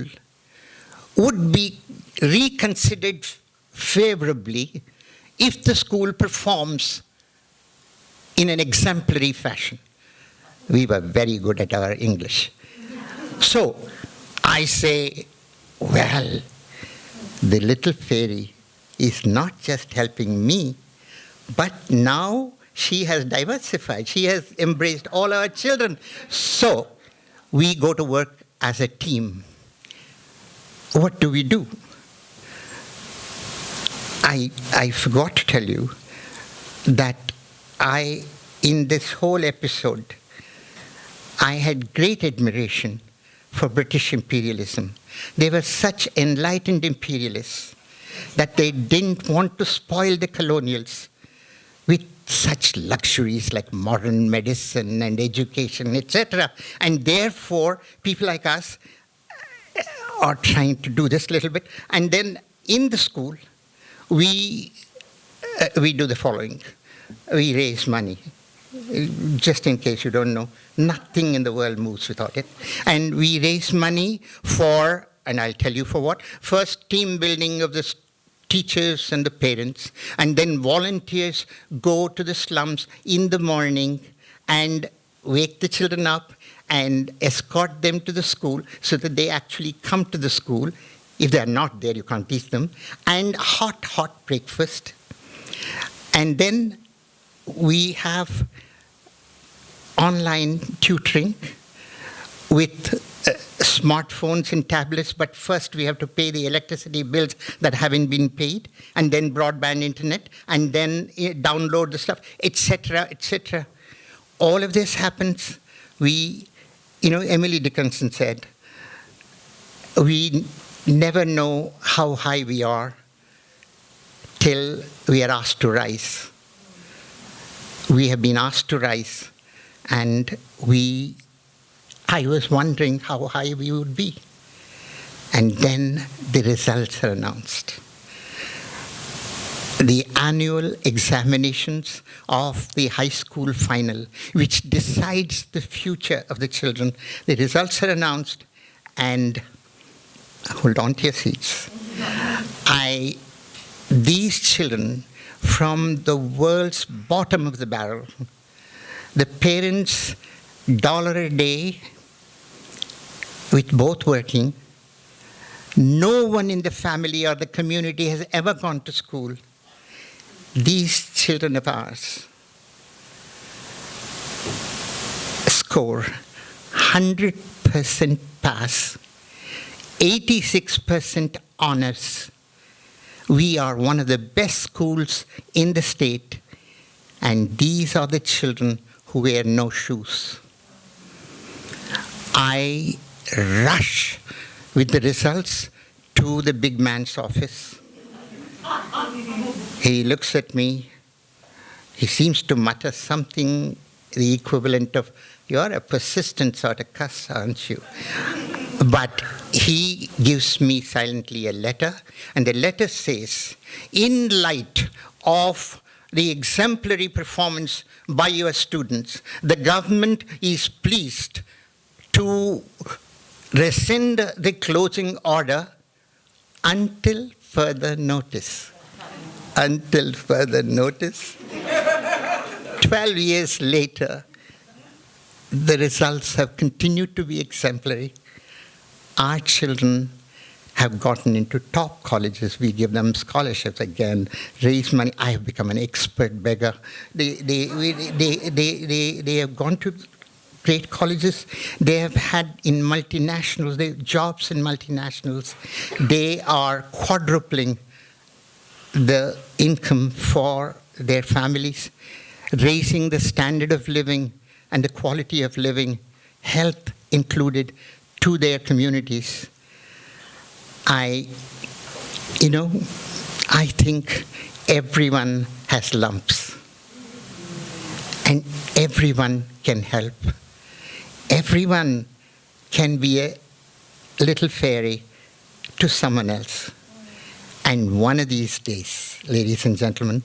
would be reconsidered favorably if the school performs in an exemplary fashion. We were very good at our English. So I say, well, the little fairy is not just helping me, but now she has diversified. She has embraced all our children. So we go to work as a team. What do we do? I forgot to tell you that in this whole episode, I had great admiration for British imperialism. They were such enlightened imperialists that they didn't want to spoil the colonials with such luxuries like modern medicine and education, etc. And therefore, people like us are trying to do this little bit. And then in the school, we do the following. We raise money. Just in case you don't know, nothing in the world moves without it. And we raise money for, and I'll tell you for what, first team building of the teachers and the parents, and then volunteers go to the slums in the morning and wake the children up and escort them to the school so that they actually come to the school. If they're not there, you can't teach them. And hot breakfast. And then we have online tutoring with smartphones and tablets, but first we have to pay the electricity bills that haven't been paid, and then broadband internet, and then download the stuff, etc., etc. All of this happens. Emily Dickinson said, we never know how high we are till we are asked to rise. We have been asked to rise, and I was wondering how high we would be. And then the results are announced. the annual examinations of the high school final, which decides the future of the children. The results are announced, and hold on to your seats. These children from the world's bottom of the barrel, the parents, $1 a day, with both working, no one in the family or the community has ever gone to school. These children of ours score 100% pass, 86% honors. We are one of the best schools in the state, and these are the children who wear no shoes. I rush with the results to the big man's office. He looks at me. He seems to mutter something, the equivalent of, "You're a persistent sort of cuss, aren't you?" But he gives me silently a letter, and the letter says, "In light of the exemplary performance by your students, the government is pleased to rescind the closing order until further notice." Until further notice. 12 years later, the results have continued to be exemplary. Our children have gotten into top colleges. We give them scholarships again, raise money. I have become an expert beggar. They have gone to great colleges. They have had in multinationals, they have jobs in multinationals. They are quadrupling the income for their families, raising the standard of living and the quality of living, health included, to their communities. I think everyone has lumps, and everyone can help. Everyone can be a little fairy to someone else. And one of these days, ladies and gentlemen,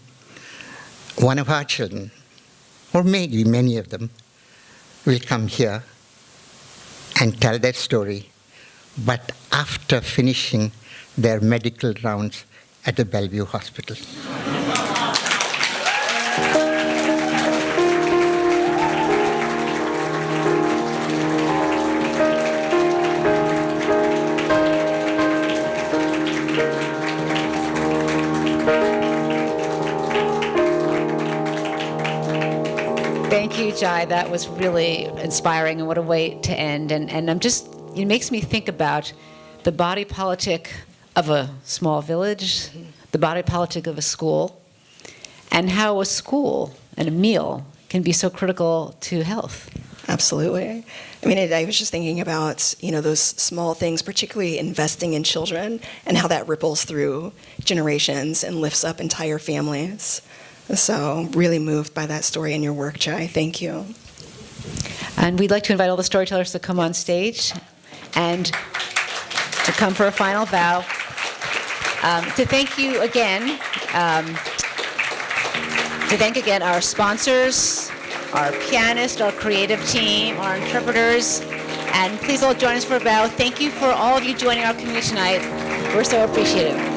one of our children, or maybe many of them, will come here and tell their story, but after finishing their medical rounds at the Bellevue Hospital. Thank you, Jai. That was really inspiring, and what a way to end. And it makes me think about the body politic of a small village, the body politic of a school, and how a school and a meal can be so critical to health. Absolutely. I mean, I was just thinking about, those small things, particularly investing in children, and how that ripples through generations and lifts up entire families. So really moved by that story in your work, Jai. Thank you. And we'd like to invite all the storytellers to come on stage and to come for a final vow. To thank you again, our sponsors, our pianist, our creative team, our interpreters, and please all join us for a vow. Thank you for all of you joining our community tonight. We're so appreciative.